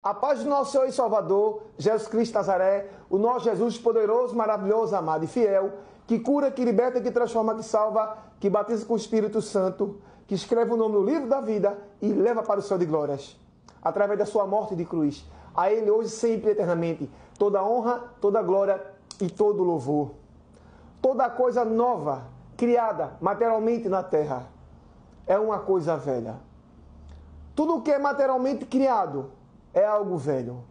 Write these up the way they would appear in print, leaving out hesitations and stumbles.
A paz do nosso Senhor e Salvador, Jesus Cristo de Nazaré, o nosso Jesus poderoso, maravilhoso, amado e fiel, que cura, que liberta, que transforma, que salva, que batiza com o Espírito Santo, que escreve o nome no livro da vida e leva para o céu de glórias, através da sua morte de cruz. A Ele hoje, sempre e eternamente, toda honra, toda glória e todo louvor. Toda coisa nova, criada materialmente na terra, é uma coisa velha. Tudo que é materialmente criado é algo velho.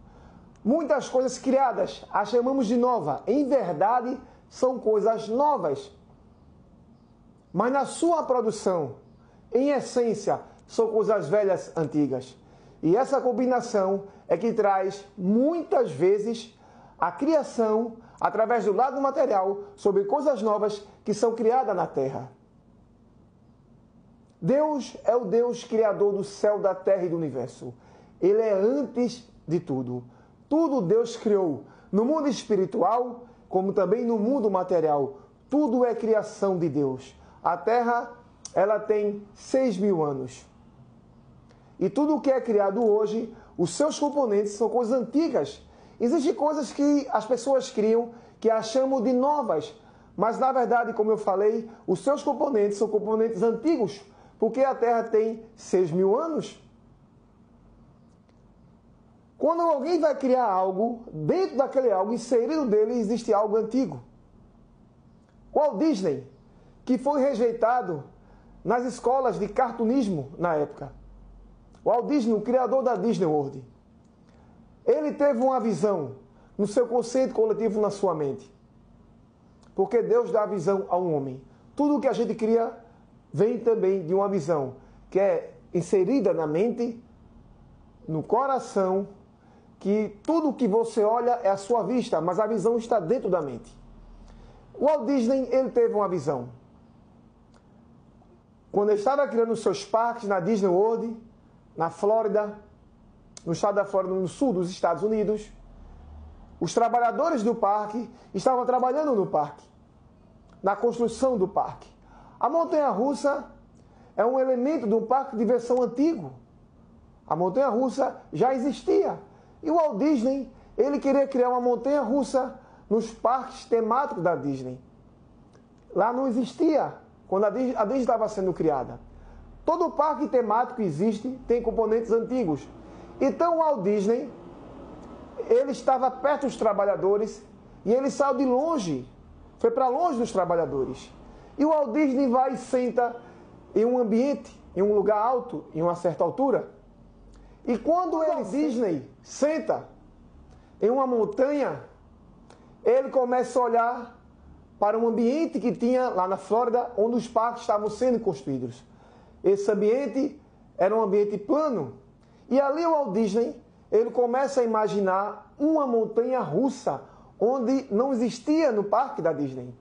Muitas coisas criadas as chamamos de nova. Em verdade, são coisas novas. Mas na sua produção, em essência, são coisas velhas antigas. E essa combinação é que traz, muitas vezes, a criação, através do lado material, sobre coisas novas que são criadas na terra. Deus é o Deus criador do céu, da terra e do universo. Ele é antes de tudo. Tudo Deus criou, no mundo espiritual, como também no mundo material. Tudo é criação de Deus. A terra, ela tem 6.000 anos. E tudo o que é criado hoje, os seus componentes são coisas antigas. Existem coisas que as pessoas criam, que as chamam de novas. Mas, na verdade, como eu falei, os seus componentes são componentes antigos, porque a terra tem 6.000 anos. Quando alguém vai criar algo, dentro daquele algo, inserido dele, existe algo antigo. Walt Disney, que foi rejeitado nas escolas de cartunismo na época. Walt Disney, o criador da Disney World, ele teve uma visão no seu conceito coletivo, na sua mente. Porque Deus dá a visão ao homem. Tudo o que a gente cria vem também de uma visão que é inserida na mente, no coração, que tudo que você olha é a sua vista, mas a visão está dentro da mente. O Walt Disney, ele teve uma visão. Quando ele estava criando os seus parques na Disney World, na Flórida, no estado da Flórida, no sul dos Estados Unidos, os trabalhadores do parque estavam trabalhando no parque, na construção do parque. A montanha-russa é um elemento de um parque de diversão antigo. A montanha-russa já existia. E o Walt Disney, ele queria criar uma montanha-russa nos parques temáticos da Disney. Lá não existia, quando a Disney estava sendo criada. Todo parque temático existe, tem componentes antigos. Então o Walt Disney, ele estava perto dos trabalhadores e ele saiu de longe, foi para longe dos trabalhadores. E o Walt Disney vai e senta em um ambiente, em um lugar alto, em uma certa altura. E quando o Walt Disney senta em uma montanha, ele começa a olhar para um ambiente que tinha lá na Flórida, onde os parques estavam sendo construídos. Esse ambiente era um ambiente plano. E ali o Walt Disney, ele começa a imaginar uma montanha-russa, onde não existia no parque da Disney.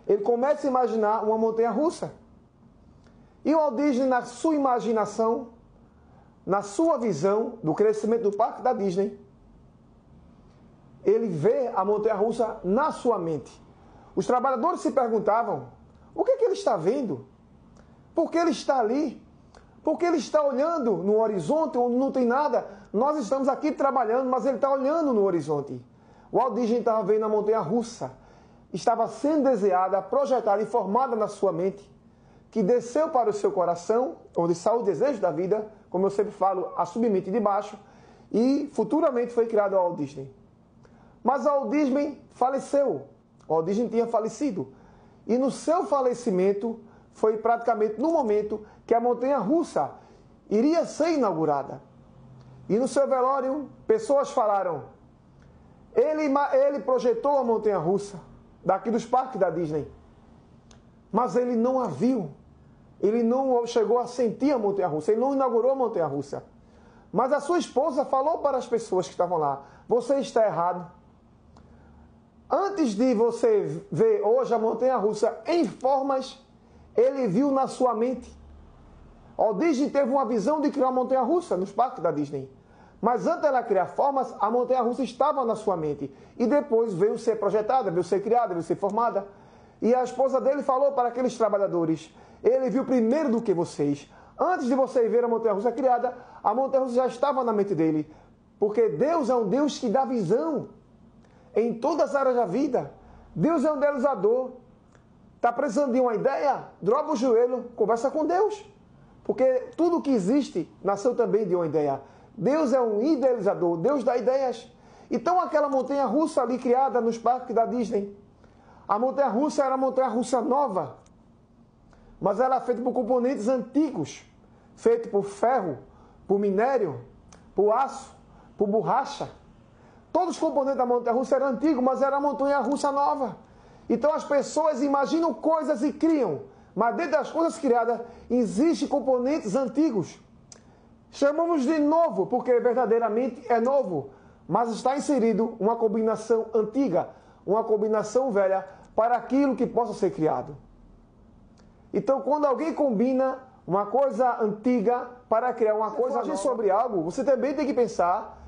Ele começa a imaginar uma montanha-russa. E o Walt Disney, na sua imaginação, na sua visão do crescimento do parque da Disney, ele vê a montanha-russa na sua mente. Os trabalhadores se perguntavam, o que ele está vendo? Por que ele está ali? Por que ele está olhando no horizonte onde não tem nada? Nós estamos aqui trabalhando, mas ele está olhando no horizonte. O Walt Disney estava vendo a montanha-russa. Estava sendo desenhada, projetada e formada na sua mente, que desceu para o seu coração, onde saiu o desejo da vida, como eu sempre falo, a submente de baixo, e futuramente foi criado o Walt Disney. Mas o Walt Disney faleceu. O Walt Disney tinha falecido. E no seu falecimento, foi praticamente no momento que a montanha-russa iria ser inaugurada. E no seu velório, pessoas falaram, ele projetou a montanha-russa daqui dos parques da Disney, mas ele não a viu. Ele não chegou a sentir a montanha-russa, ele não inaugurou a montanha-russa. Mas a sua esposa falou para as pessoas que estavam lá, você está errado. Antes de você ver hoje a montanha-russa em formas, ele viu na sua mente. O Disney teve uma visão de criar uma montanha-russa nos parques da Disney. Mas antes dela criar formas, a montanha-russa estava na sua mente. E depois veio ser projetada, veio ser criada, veio ser formada. E a esposa dele falou para aqueles trabalhadores, ele viu primeiro do que vocês. Antes de você ver a montanha-russa criada, a montanha-russa já estava na mente dele. Porque Deus é um Deus que dá visão em todas as áreas da vida. Deus é um idealizador. Está precisando de uma ideia? Droga o joelho, conversa com Deus. Porque tudo que existe nasceu também de uma ideia. Deus é um idealizador, Deus dá ideias. Então aquela montanha-russa ali criada nos parques da Disney, a montanha-russa era uma montanha-russa nova, mas ela era feita por componentes antigos, feita por ferro, por minério, por aço, por borracha. Todos os componentes da montanha-russa eram antigos, mas era uma montanha-russa nova. Então as pessoas imaginam coisas e criam, mas dentro das coisas criadas existem componentes antigos. Chamamos de novo, porque verdadeiramente é novo, mas está inserido uma combinação antiga, uma combinação velha para aquilo que possa ser criado. Então, quando alguém combina uma coisa antiga para criar uma coisa nova sobre algo, você também tem que pensar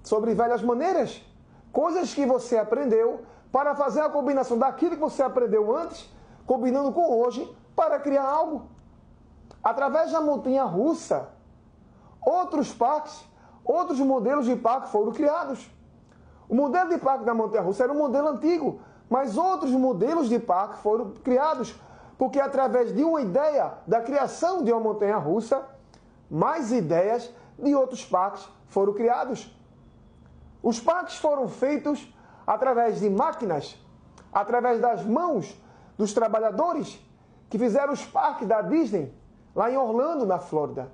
sobre velhas maneiras, coisas que você aprendeu para fazer a combinação daquilo que você aprendeu antes, combinando com hoje, para criar algo. Através da montanha-russa, outros parques, outros modelos de parque foram criados. O modelo de parque da montanha-russa era um modelo antigo, mas outros modelos de parque foram criados, porque através de uma ideia da criação de uma montanha-russa, mais ideias de outros parques foram criados. Os parques foram feitos através de máquinas, através das mãos dos trabalhadores que fizeram os parques da Disney, lá em Orlando, na Flórida.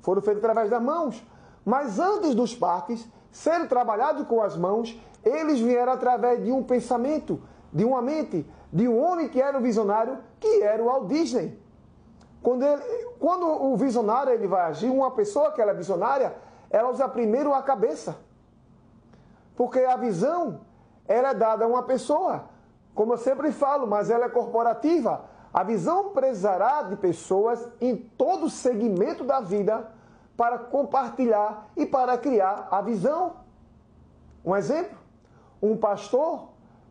Foram feitos através das mãos. Mas antes dos parques serem trabalhados com as mãos, eles vieram através de um pensamento, de uma mente, de um homem que era o visionário, que era o Walt Disney. Quando o visionário ele vai agir, uma pessoa que ela é visionária, ela usa primeiro a cabeça. Porque a visão, ela é dada a uma pessoa, como eu sempre falo, mas ela é corporativa. A visão precisará de pessoas em todo o segmento da vida para compartilhar e para criar a visão. Um exemplo, um pastor,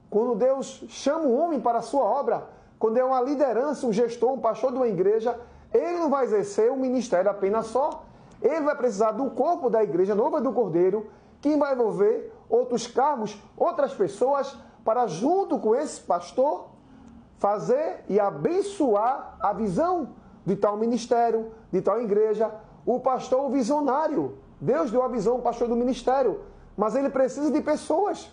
quando Deus chama um homem para a sua obra, quando é uma liderança, um gestor, um pastor de uma igreja, ele não vai exercer um ministério apenas só. Ele vai precisar do corpo da igreja noiva do Cordeiro, que vai envolver outros cargos, outras pessoas, para junto com esse pastor, fazer e abençoar a visão de tal ministério, de tal igreja. O pastor, o visionário. Deus deu a visão ao pastor do ministério, mas ele precisa de pessoas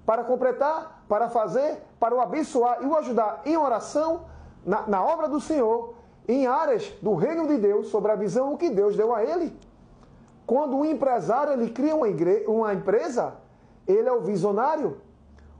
para completar, para fazer, para o abençoar e o ajudar em oração, na obra do Senhor, em áreas do reino de Deus, sobre a visão que Deus deu a ele. Quando um empresário ele cria uma empresa, ele é o visionário.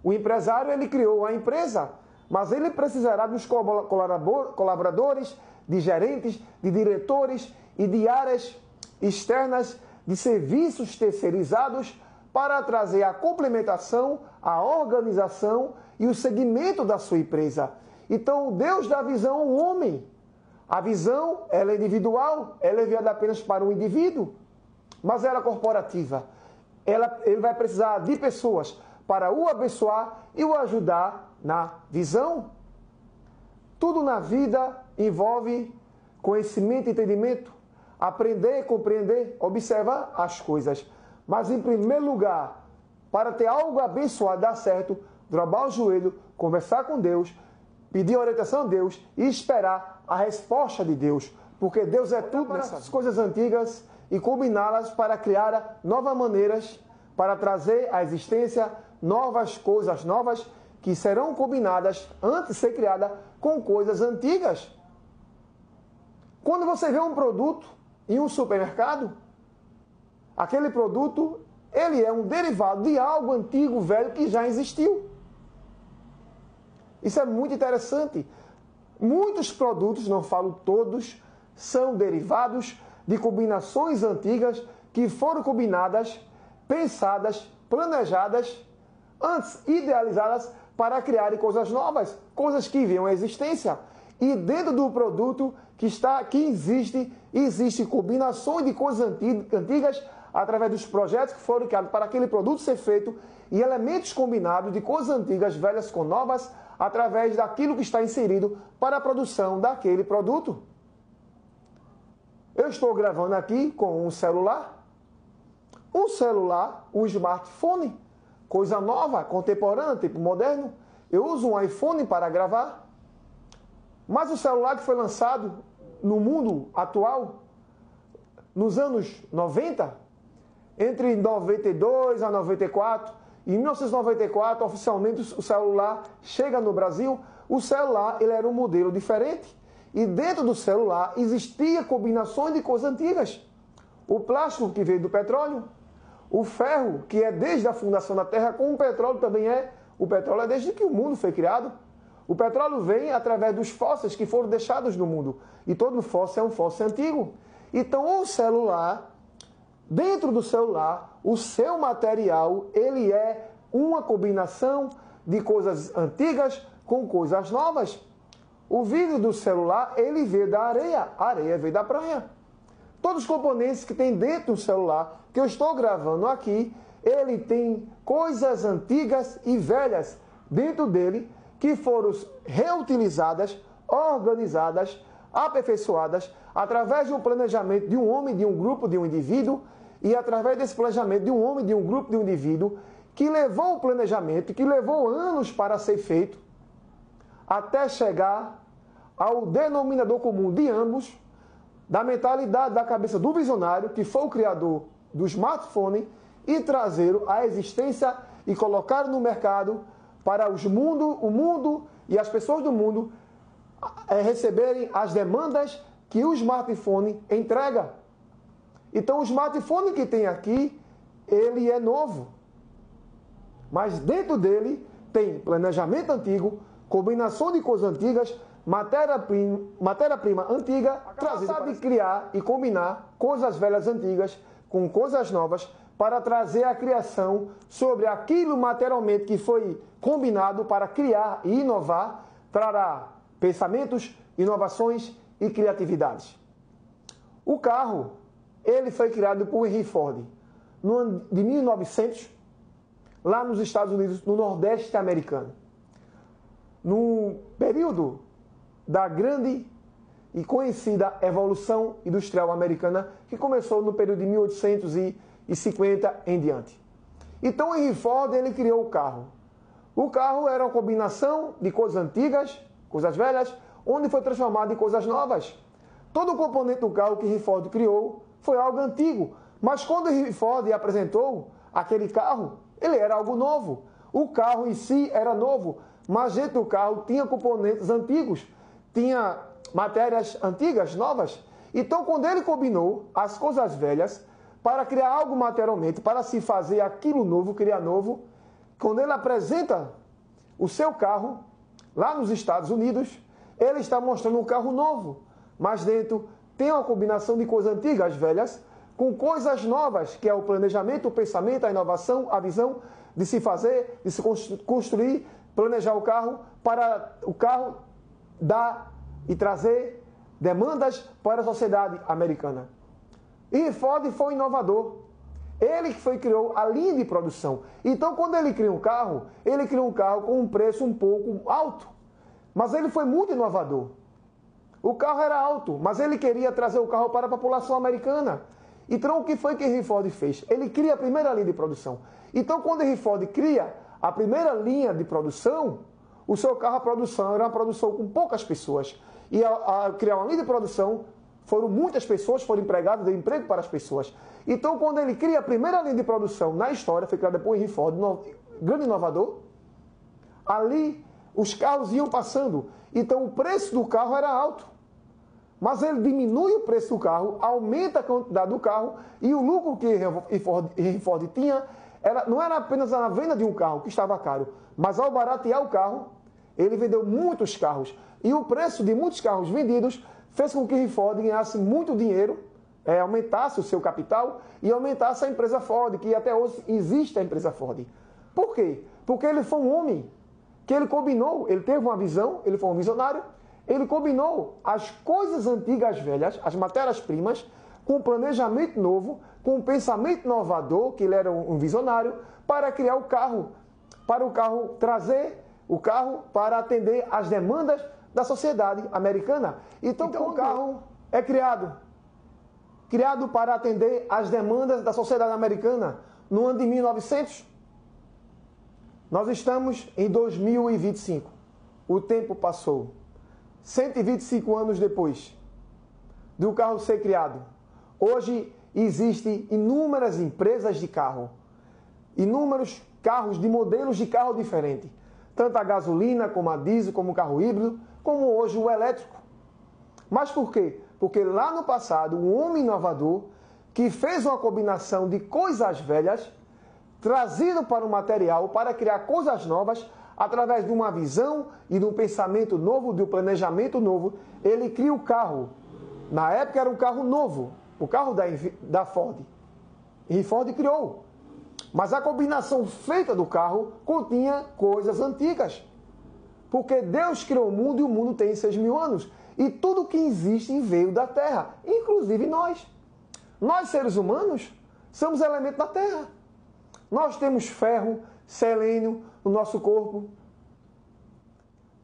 O empresário ele criou a empresa, mas ele precisará dos colaboradores, de gerentes, de diretores e de áreas externas de serviços terceirizados para trazer a complementação, a organização e o segmento da sua empresa. Então, Deus dá visão ao homem. A visão, ela é individual, ela é enviada apenas para um indivíduo, mas ela é corporativa. Ele vai precisar de pessoas para o abençoar e o ajudar na visão. Tudo na vida envolve conhecimento e entendimento, aprender, compreender, observar as coisas. Mas, em primeiro lugar, para ter algo abençoado, dar certo, dobrar o joelho, conversar com Deus, pedir orientação a Deus e esperar a resposta de Deus. Porque Deus é tudo nessas coisas antigas e combiná-las para criar novas maneiras, para trazer à existência novas coisas novas que serão combinadas antes de ser criada com coisas antigas. Quando você vê um produto em um supermercado, aquele produto, ele é um derivado de algo antigo, velho, que já existiu. Isso é muito interessante. Muitos produtos, não falo todos, são derivados de combinações antigas que foram combinadas, pensadas, planejadas, antes idealizadas para criarem coisas novas, coisas que venham à existência. E dentro do produto existe combinações de coisas antigas através dos projetos que foram criados para aquele produto ser feito e elementos combinados de coisas antigas, velhas com novas, através daquilo que está inserido para a produção daquele produto. Eu estou gravando aqui com um celular. Um celular, um smartphone, coisa nova, contemporânea, tipo moderno. Eu uso um iPhone para gravar. Mas o celular que foi lançado no mundo atual, nos anos 90, entre 92 a 94, em 1994, oficialmente o celular chega no Brasil. O celular ele era um modelo diferente. E dentro do celular existia combinações de coisas antigas. O plástico que veio do petróleo, o ferro que é desde a fundação da Terra, como o petróleo também é. O petróleo é desde que o mundo foi criado. O petróleo vem através dos fósseis que foram deixados no mundo. E todo fóssil é um fóssil antigo. Então o celular, dentro do celular, o seu material, ele é uma combinação de coisas antigas com coisas novas. O vidro do celular, ele veio da areia, a areia veio da praia. Todos os componentes que tem dentro do celular, que eu estou gravando aqui, ele tem coisas antigas e velhas dentro dele, que foram reutilizadas, organizadas, aperfeiçoadas, através de um planejamento de um homem, de um grupo, de um indivíduo, e através desse planejamento de um homem, de um grupo, de um indivíduo, que levou o planejamento, que levou anos para ser feito, até chegar ao denominador comum de ambos, da mentalidade da cabeça do visionário, que foi o criador do smartphone, e trazer à existência e colocar no mercado para o mundo e as pessoas do mundo receberem as demandas que o smartphone entrega. Então o smartphone que tem aqui, ele é novo. Mas dentro dele tem planejamento antigo, combinação de coisas antigas, matéria-prima antiga, trazida de criar e combinar coisas velhas antigas com coisas novas para trazer a criação sobre aquilo materialmente que foi combinado para criar e inovar, trará pensamentos, inovações e criatividades. O carro, ele foi criado por Henry Ford no ano de 1900, lá nos Estados Unidos, no Nordeste americano. No período da grande e conhecida Evolução Industrial Americana, que começou no período de 1850 em diante. Então, Henry Ford, ele criou o carro. O carro era uma combinação de coisas antigas, coisas velhas, onde foi transformado em coisas novas. Todo o componente do carro que Henry Ford criou foi algo antigo, mas quando Henry Ford apresentou aquele carro, ele era algo novo. O carro em si era novo, mas dentro do carro tinha componentes antigos, tinha matérias antigas, novas. Então, quando ele combinou as coisas velhas para criar algo materialmente, para se fazer aquilo novo, criar novo, quando ele apresenta o seu carro lá nos Estados Unidos, ele está mostrando um carro novo, mas dentro tem uma combinação de coisas antigas, velhas, com coisas novas, que é o planejamento, o pensamento, a inovação, a visão de se fazer, de se construir, planejar o carro, para o carro dar e trazer demandas para a sociedade americana. E Ford foi inovador. Ele que criou a linha de produção. Então, quando ele criou um carro com um preço um pouco alto. Mas ele foi muito inovador. O carro era alto, mas ele queria trazer o carro para a população americana. Então, o que foi que Henry Ford fez? Ele cria a primeira linha de produção. Então, quando Henry Ford cria a primeira linha de produção, o seu carro, a produção, era uma produção com poucas pessoas. E ao criar uma linha de produção, foram muitas pessoas, foram empregadas, deu emprego para as pessoas. Então, quando ele cria a primeira linha de produção na história, foi criada por Henry Ford, grande inovador, ali os carros iam passando. Então, o preço do carro era alto. Mas ele diminui o preço do carro, aumenta a quantidade do carro, e o lucro que Henry Ford tinha não era apenas a venda de um carro, que estava caro, mas ao baratear o carro, ele vendeu muitos carros. E o preço de muitos carros vendidos fez com que Henry Ford ganhasse muito dinheiro, aumentasse o seu capital e aumentasse a empresa Ford, que até hoje existe a empresa Ford. Por quê? Porque ele foi um homem que ele combinou, ele teve uma visão, ele foi um visionário, ele combinou as coisas antigas velhas, as matérias-primas, com um planejamento novo, com um pensamento inovador, que ele era um visionário, para criar o carro, para o carro trazer o carro para atender às demandas da sociedade americana. Então o carro é criado. criado para atender às demandas da sociedade americana no ano de 1900. Nós estamos em 2025. O tempo passou. 125 anos depois do carro ser criado. Hoje existem inúmeras empresas de carro, inúmeros carros de modelos de carro diferentes, tanto a gasolina, como a diesel, como o carro híbrido, como hoje o elétrico. Mas por quê? Porque lá no passado, um homem inovador que fez uma combinação de coisas velhas, trazido para o material, para criar coisas novas, através de uma visão e de um pensamento novo, de um planejamento novo, ele cria o carro. Na época era um carro novo, o carro da Ford. E Ford criou. Mas a combinação feita do carro continha coisas antigas. Porque Deus criou o mundo e o mundo tem 6.000 anos. E tudo que existe veio da terra, inclusive nós. Nós, seres humanos, somos elementos da terra. Nós temos ferro, selênio no nosso corpo.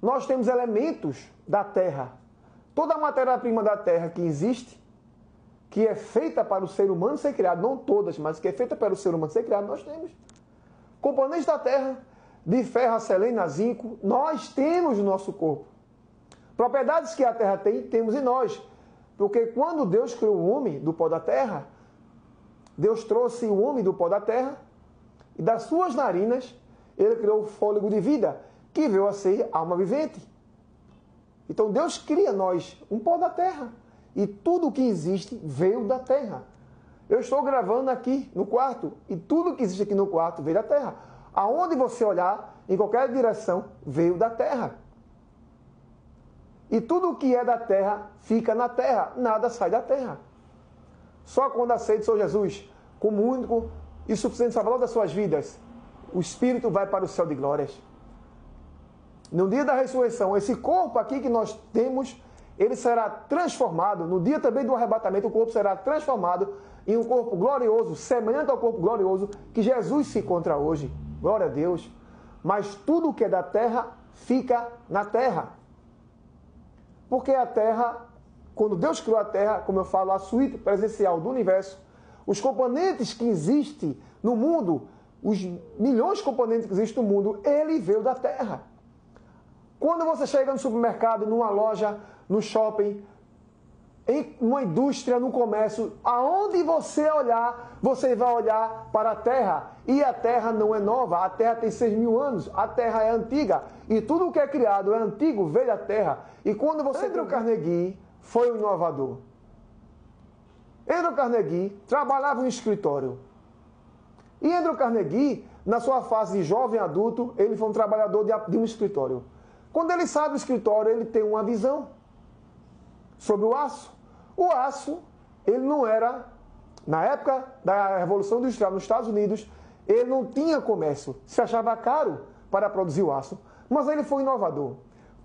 Nós temos elementos da terra. Toda a matéria-prima da terra que existe, que é feita para o ser humano ser criado, não todas, mas que é feita para o ser humano ser criado, nós temos. Componentes da terra, de ferro, a selênio, a zinco, nós temos no nosso corpo. Propriedades que a terra tem, temos em nós. Porque quando Deus criou o homem do pó da terra, Deus trouxe o homem do pó da terra e das suas narinas ele criou o fôlego de vida, que veio a ser alma vivente. Então Deus cria nós um pó da terra. E tudo que existe veio da terra. Eu estou gravando aqui no quarto e tudo que existe aqui no quarto veio da terra. Aonde você olhar, em qualquer direção, veio da terra. E tudo que é da terra fica na terra, nada sai da terra. Só quando aceita o Senhor Jesus como único e suficiente salvador das suas vidas, o Espírito vai para o céu de glórias. No dia da ressurreição, esse corpo aqui que nós temos, ele será transformado. No dia também do arrebatamento, o corpo será transformado em um corpo glorioso, semelhante ao corpo glorioso que Jesus se encontra hoje. Glória a Deus. Mas tudo que é da terra fica na terra. Porque a terra, quando Deus criou a terra, como eu falo, a suíte presencial do universo, os componentes que existem no mundo, os milhões de componentes que existem no mundo, ele veio da terra. Quando você chega no supermercado, numa loja, no shopping, em uma indústria, no comércio, aonde você olhar, você vai olhar para a terra. E a terra não é nova, a terra tem 6.000 anos, a terra é antiga. E tudo o que é criado é antigo, veio da terra. E quando você... Andrew Carnegie foi um inovador. Andrew Carnegie trabalhava em um escritório. E Andrew Carnegie, na sua fase de jovem adulto, ele foi um trabalhador de um escritório. Quando ele sai do escritório, ele tem uma visão sobre o aço. O aço, ele não era, na época da Revolução Industrial nos Estados Unidos, ele não tinha comércio, se achava caro para produzir o aço, mas ele foi inovador.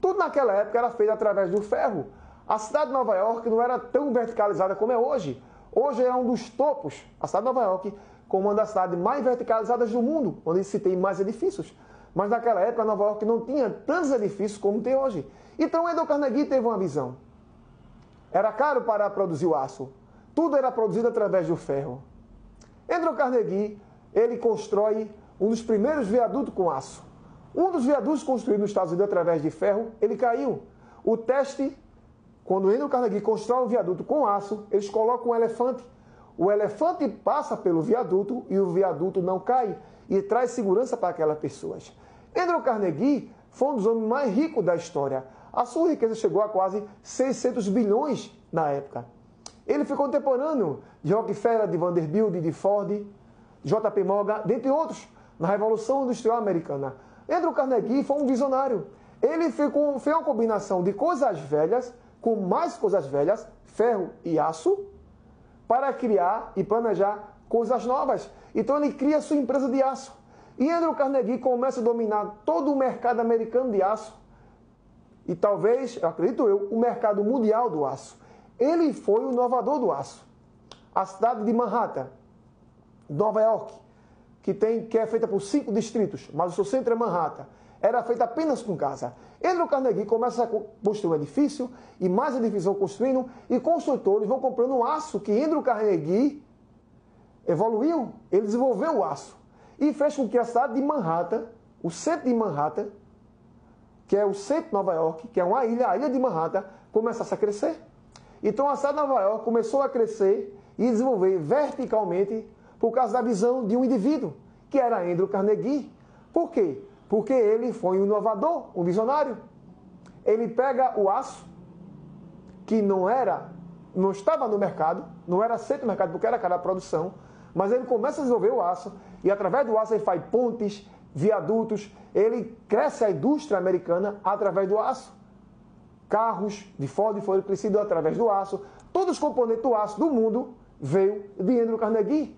Tudo naquela época era feito através do ferro. A cidade de Nova York não era tão verticalizada como é hoje. Hoje é um dos topos, a cidade de Nova York, como uma das cidades mais verticalizadas do mundo, onde se tem mais edifícios. Mas naquela época, Nova York não tinha tantos edifícios como tem hoje. Então, Andrew Carnegie teve uma visão. Era caro para produzir o aço. Tudo era produzido através do ferro. Andrew Carnegie, ele constrói um dos primeiros viadutos com aço. Um dos viadutos construídos nos Estados Unidos através de ferro, ele caiu. O teste, quando Andrew Carnegie constrói um viaduto com aço, eles colocam um elefante. O elefante passa pelo viaduto e o viaduto não cai. E traz segurança para aquelas pessoas. Andrew Carnegie foi um dos homens mais ricos da história. A sua riqueza chegou a quase 600 bilhões na época. Ele foi contemporâneo de Rockefeller, de Vanderbilt, de Ford, J.P. Morgan, dentre outros, na Revolução Industrial Americana. Andrew Carnegie foi um visionário. Ele fez uma combinação de coisas velhas com mais coisas velhas, ferro e aço, para criar e planejar coisas novas. Então ele cria a sua empresa de aço. E Andrew Carnegie começa a dominar todo o mercado americano de aço. E talvez, acredito eu, o mercado mundial do aço. Ele foi o inovador do aço. A cidade de Manhattan, Nova York, que é feita por 5 distritos, mas o seu centro é Manhattan. era feita apenas com casa. Andrew Carnegie começa a construir um edifício, e mais edifícios vão construindo, e construtores vão comprando o aço que Andrew Carnegie evoluiu, ele desenvolveu o aço. E fez com que a cidade de Manhattan, o centro de Manhattan, que é o centro de Nova York, que é uma ilha, a ilha de Manhattan, começasse a crescer. Então a cidade de Nova York começou a crescer e desenvolver verticalmente por causa da visão de um indivíduo, que era Andrew Carnegie. Por quê? Porque ele foi um inovador, um visionário. Ele pega o aço, que não estava no mercado, não era aceito no mercado porque era cara da produção, mas ele começa a desenvolver o aço, e através do aço ele faz pontes, viadutos, ele cresce a indústria americana através do aço. Carros de Ford foram crescidos através do aço. Todos os componentes do aço do mundo veio de Andrew Carnegie,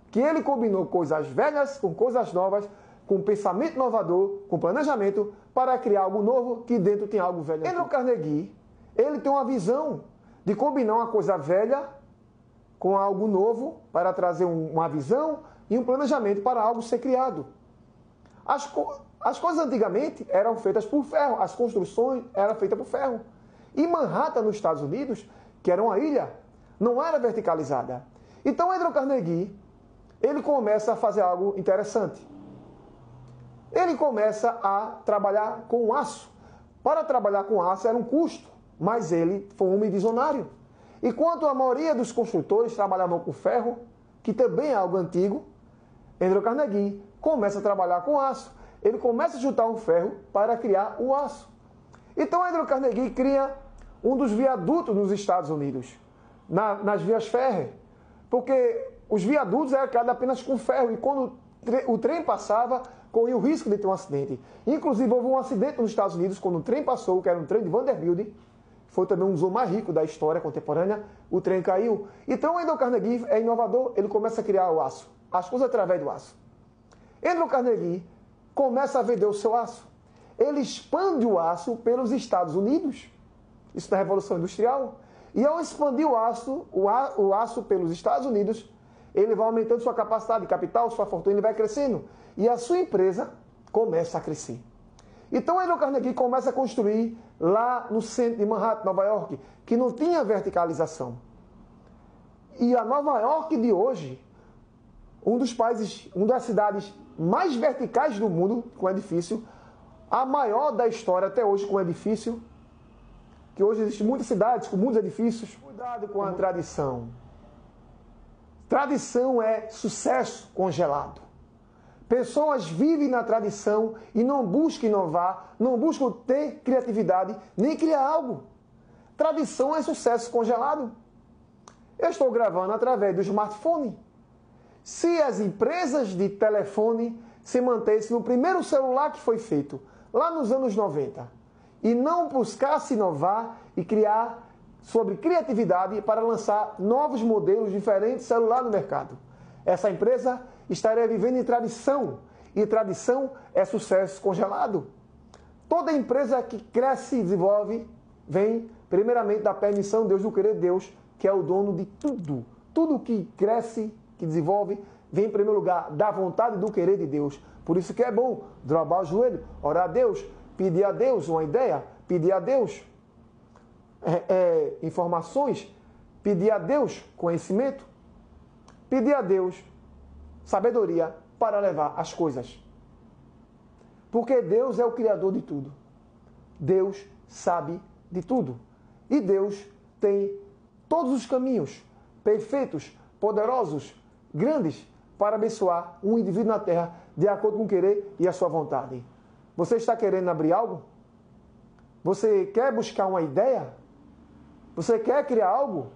que ele combinou coisas velhas com coisas novas, com pensamento inovador, com planejamento, para criar algo novo que dentro tem algo velho. Andrew Carnegie, ele tem uma visão de combinar uma coisa velha com algo novo para trazer uma visão e um planejamento para algo ser criado. As coisas antigamente eram feitas por ferro, as construções eram feitas por ferro. E Manhattan, nos Estados Unidos, que era uma ilha, não era verticalizada. Então Andrew Carnegie, ele começa a fazer algo interessante. Ele começa a trabalhar com aço. Para trabalhar com aço era um custo, mas ele foi um homem visionário. Enquanto a maioria dos construtores trabalhavam com ferro, que também é algo antigo, Andrew Carnegie começa a trabalhar com aço. Ele começa a juntar um ferro para criar o aço. Então Andrew Carnegie cria um dos viadutos nos Estados Unidos, nas vias férreas, porque os viadutos eram criados apenas com ferro, e quando o trem passava, corria o risco de ter um acidente. Inclusive, houve um acidente nos Estados Unidos, quando o trem passou, que era um trem de Vanderbilt, foi também um dos mais ricos da história contemporânea, o trem caiu. Então, Andrew Carnegie é inovador, ele começa a criar o aço, as coisas através do aço. Andrew Carnegie começa a vender o seu aço. Ele expande o aço pelos Estados Unidos, isso na Revolução Industrial, e ao expandir o aço pelos Estados Unidos, ele vai aumentando sua capacidade de capital, sua fortuna, ele vai crescendo. E a sua empresa começa a crescer. Então, Andrew Carnegie começa a construir lá no centro de Manhattan, Nova York, que não tinha verticalização. E a Nova York de hoje, uma das cidades mais verticais do mundo com edifício, a maior da história até hoje com edifício, que hoje existem muitas cidades com muitos edifícios. Cuidado com a tradição. Tradição é sucesso congelado. Pessoas vivem na tradição e não buscam inovar, não buscam ter criatividade, nem criar algo. Tradição é sucesso congelado. Eu estou gravando através do smartphone. Se as empresas de telefone se mantessem no primeiro celular que foi feito, lá nos anos 90, e não buscasse inovar e criar sobre criatividade para lançar novos modelos diferentes de celular no mercado, essa empresa estaria vivendo em tradição, e tradição é sucesso congelado. Toda empresa que cresce e desenvolve vem primeiramente da permissão de Deus, do querer de Deus, que é o dono de tudo. Tudo que cresce, que desenvolve, vem em primeiro lugar da vontade e do querer de Deus. Por isso que é bom dobrar o joelho, orar a Deus, pedir a Deus uma ideia, pedir a Deus informações, pedir a Deus conhecimento, pedir a Deus sabedoria para levar as coisas. Porque Deus é o Criador de tudo. Deus sabe de tudo. E Deus tem todos os caminhos perfeitos, poderosos, grandes, para abençoar um indivíduo na terra de acordo com o querer e a sua vontade. Você está querendo abrir algo? Você quer buscar uma ideia? Você quer criar algo?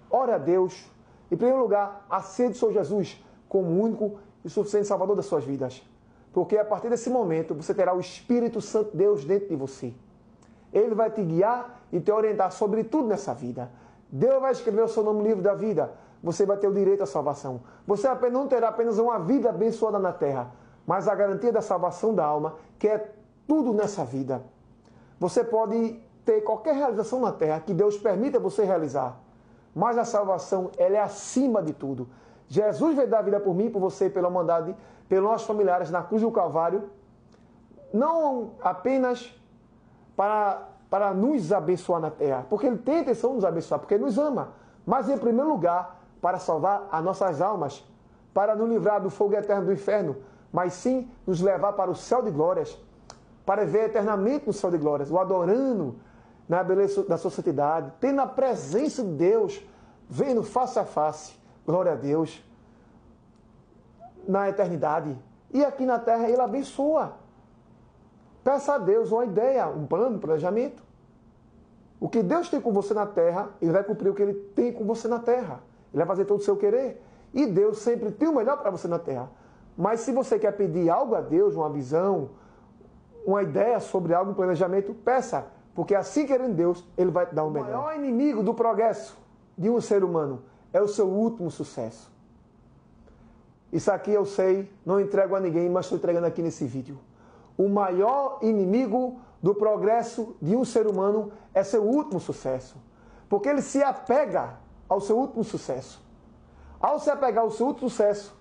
Ore a Deus. Em primeiro lugar, aceite o Senhor Jesus como o único e suficiente Salvador das suas vidas. Porque a partir desse momento, você terá o Espírito Santo de Deus dentro de você. Ele vai te guiar e te orientar sobre tudo nessa vida. Deus vai escrever o seu nome no livro da vida. Você vai ter o direito à salvação. Você não terá apenas uma vida abençoada na terra, mas a garantia da salvação da alma, que é tudo nessa vida. Você pode ter qualquer realização na terra que Deus permita você realizar, mas a salvação, ela é acima de tudo. Jesus veio dar a vida por mim, por você, pela humanidade, pelos nossos familiares na cruz do Calvário, não apenas para nos abençoar na terra, porque Ele tem a intenção de nos abençoar, porque Ele nos ama, mas em primeiro lugar, para salvar as nossas almas, para nos livrar do fogo eterno do inferno, mas sim nos levar para o céu de glórias, para viver eternamente no céu de glórias, o adorando na beleza da sua santidade, tendo a presença de Deus, vendo face a face, glória a Deus, na eternidade. E aqui na terra Ele abençoa. Peça a Deus uma ideia, um plano, um planejamento. O que Deus tem com você na terra, Ele vai cumprir o que Ele tem com você na terra. Ele vai fazer todo o seu querer. E Deus sempre tem o melhor para você na terra. Mas se você quer pedir algo a Deus, uma visão, uma ideia sobre algo, um planejamento, peça. Porque assim querendo Deus, Ele vai te dar o melhor. O maior inimigo do progresso de um ser humano é o seu último sucesso. Isso aqui eu sei, não entrego a ninguém, mas estou entregando aqui nesse vídeo. O maior inimigo do progresso de um ser humano é seu último sucesso. Porque ele se apega ao seu último sucesso. Ao se apegar ao seu último sucesso,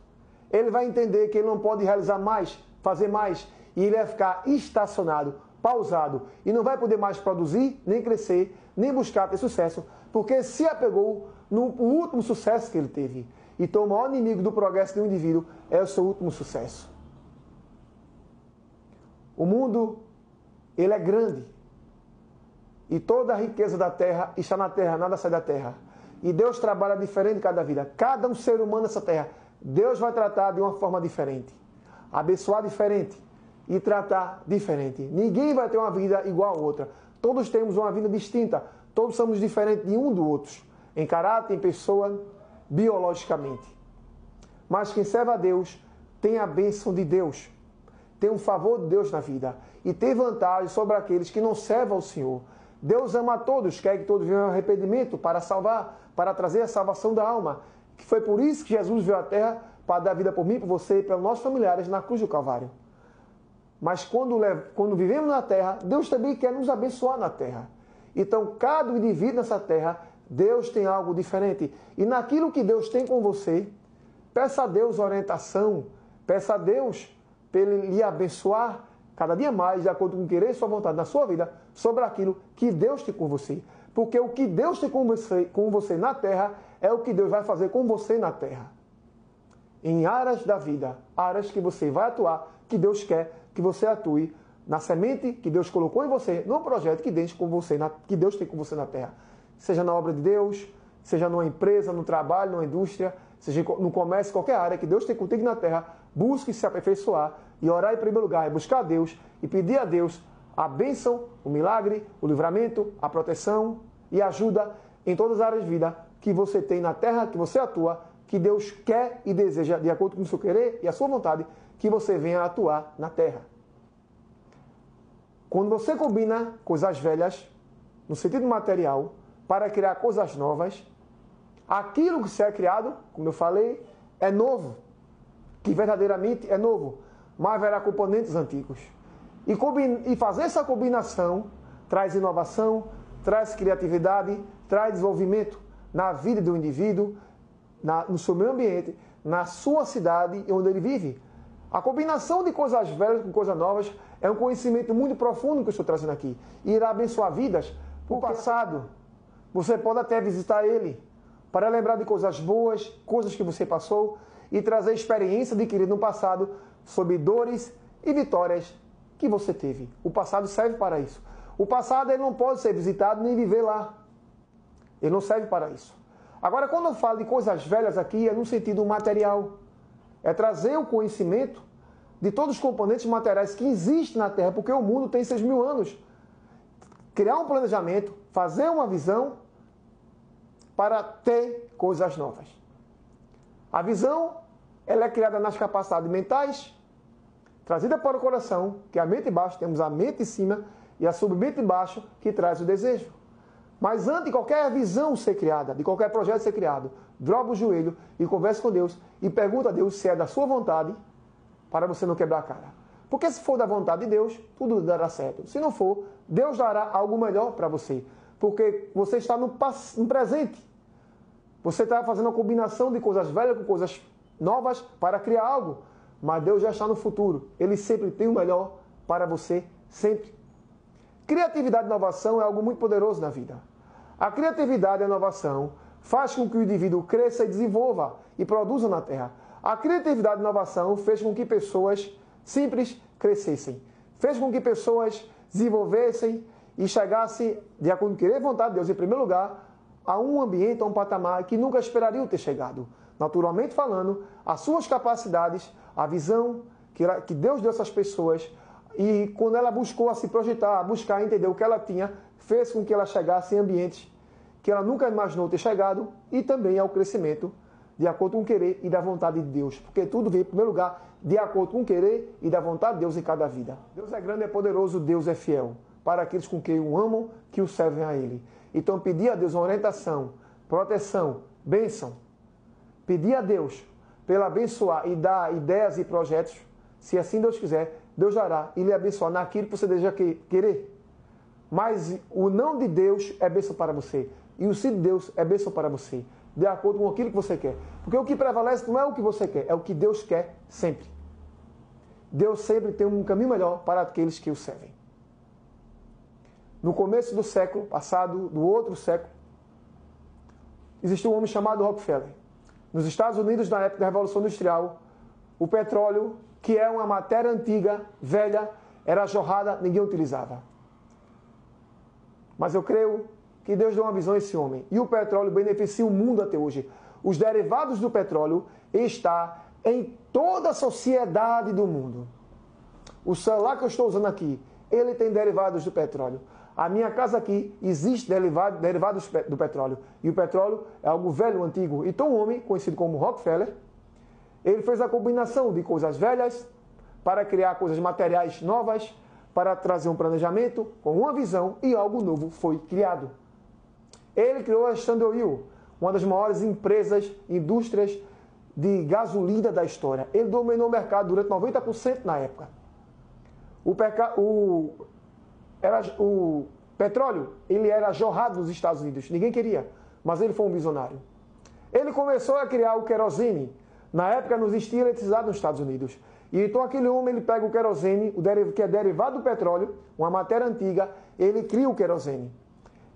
ele vai entender que ele não pode realizar mais, fazer mais, e ele vai ficar estacionado, pausado, e não vai poder mais produzir, nem crescer, nem buscar ter sucesso, porque se apegou no último sucesso que ele teve. Então o maior inimigo do progresso de um indivíduo é o seu último sucesso. O mundo, ele é grande. E toda a riqueza da terra está na terra, nada sai da terra. E Deus trabalha diferente em cada vida. Cada um ser humano nessa terra, Deus vai tratar de uma forma diferente. Abençoar diferente e tratar diferente. Ninguém vai ter uma vida igual a outra. Todos temos uma vida distinta. Todos somos diferentes de um do outro. Em caráter, em pessoa, biologicamente. Mas quem serve a Deus tem a bênção de Deus. Tem um favor de Deus na vida. E tem vantagem sobre aqueles que não servem ao Senhor. Deus ama a todos, quer que todos venham ao arrependimento para salvar, para trazer a salvação da alma. Que foi por isso que Jesus veio à terra, para dar vida por mim, por você e pelos nossos familiares na cruz do Calvário. Mas quando vivemos na terra, Deus também quer nos abençoar na terra. Então, cada indivíduo nessa terra, Deus tem algo diferente. E naquilo que Deus tem com você, peça a Deus orientação, peça a Deus para Ele lhe abençoar cada dia mais, de acordo com o querer e sua vontade na sua vida, sobre aquilo que Deus tem com você. Porque o que Deus tem com você na terra é o que Deus vai fazer com você na terra. Em áreas da vida, áreas que você vai atuar, que Deus quer que você atue, na semente que Deus colocou em você, no projeto que Deus tem com você na terra. Seja na obra de Deus, seja numa empresa, no trabalho, numa indústria, seja no comércio, qualquer área que Deus tem contigo na terra, busque se aperfeiçoar e orar em primeiro lugar, é buscar a Deus e pedir a Deus a bênção, o milagre, o livramento, a proteção e ajuda em todas as áreas de vida que você tem na terra, que você atua, que Deus quer e deseja, de acordo com o seu querer e a sua vontade, que você venha atuar na terra. Quando você combina coisas velhas, no sentido material, para criar coisas novas, aquilo que se é criado, como eu falei, é novo, que verdadeiramente é novo, mas haverá componentes antigos. E fazer essa combinação traz inovação, traz criatividade, traz desenvolvimento na vida do indivíduo, no seu meio ambiente, na sua cidade onde ele vive. A combinação de coisas velhas com coisas novas é um conhecimento muito profundo que eu estou trazendo aqui. E irá abençoar vidas. O passado, você pode até visitar ele para lembrar de coisas boas, coisas que você passou e trazer experiência adquirida no passado sobre dores e vitórias que você teve. O passado serve para isso. O passado ele não pode ser visitado nem viver lá. Ele não serve para isso. Agora, quando eu falo de coisas velhas aqui, é no sentido material. É trazer o conhecimento de todos os componentes materiais que existem na Terra, porque o mundo tem 6.000 anos. Criar um planejamento, fazer uma visão para ter coisas novas. A visão, ela é criada nas capacidades mentais, trazida para o coração, que é a mente embaixo, temos a mente em cima e a submente embaixo, que traz o desejo. Mas antes de qualquer visão ser criada, de qualquer projeto ser criado, dobra o joelho e converse com Deus e pergunta a Deus se é da sua vontade, para você não quebrar a cara. Porque se for da vontade de Deus, tudo dará certo. Se não for, Deus dará algo melhor para você. Porque você está no presente. Você está fazendo uma combinação de coisas velhas com coisas novas para criar algo. Mas Deus já está no futuro. Ele sempre tem o melhor para você sempre. Criatividade e inovação é algo muito poderoso na vida. A criatividade e a inovação faz com que o indivíduo cresça e desenvolva e produza na Terra. A criatividade e inovação fez com que pessoas simples crescessem. Fez com que pessoas desenvolvessem e chegassem, de acordo com querer e vontade de Deus, em primeiro lugar, a um ambiente, a um patamar que nunca esperariam ter chegado. Naturalmente falando, as suas capacidades, a visão que Deus deu a essas pessoas, e quando ela buscou a se projetar, a buscar entender o que ela tinha, fez com que ela chegasse em ambientes que ela nunca imaginou ter chegado, e também ao crescimento de acordo com o querer e da vontade de Deus. Porque tudo vem, em primeiro lugar, de acordo com o querer e da vontade de Deus em cada vida. Deus é grande, é poderoso, Deus é fiel para aqueles com quem o amam, que o servem a Ele. Então, pedir a Deus uma orientação, proteção, bênção. Pedir a Deus pela abençoar e dar ideias e projetos, se assim Deus quiser, Deus dará e lhe abençoar naquilo que você deseja querer. Mas o não de Deus é bênção para você. E o sim de Deus é bênção para você. De acordo com aquilo que você quer. Porque o que prevalece não é o que você quer, é o que Deus quer sempre. Deus sempre tem um caminho melhor para aqueles que o servem. No começo do século passado, do outro século, existiu um homem chamado Rockefeller. Nos Estados Unidos, na época da Revolução Industrial, o petróleo, que é uma matéria antiga, velha, era jorrada, ninguém utilizava. Mas eu creio que Deus deu uma visão a esse homem. E o petróleo beneficia o mundo até hoje. Os derivados do petróleo estão em toda a sociedade do mundo. O celular que eu estou usando aqui, ele tem derivados do petróleo. A minha casa aqui existe derivados do petróleo. E o petróleo é algo velho, antigo. Então um homem, conhecido como Rockefeller, ele fez a combinação de coisas velhas para criar coisas materiais novas, para trazer um planejamento com uma visão, e algo novo foi criado. Ele criou a Standard Oil, uma das maiores empresas, indústrias de gasolina da história. Ele dominou o mercado durante 90% na época. O petróleo, ele era jorrado nos Estados Unidos. Ninguém queria, mas ele foi um visionário. Ele começou a criar o querosene. Na época não existia eletricidade nos Estados Unidos. E então aquele homem, ele pega o querosene, que é derivado do petróleo, uma matéria antiga, ele cria o querosene.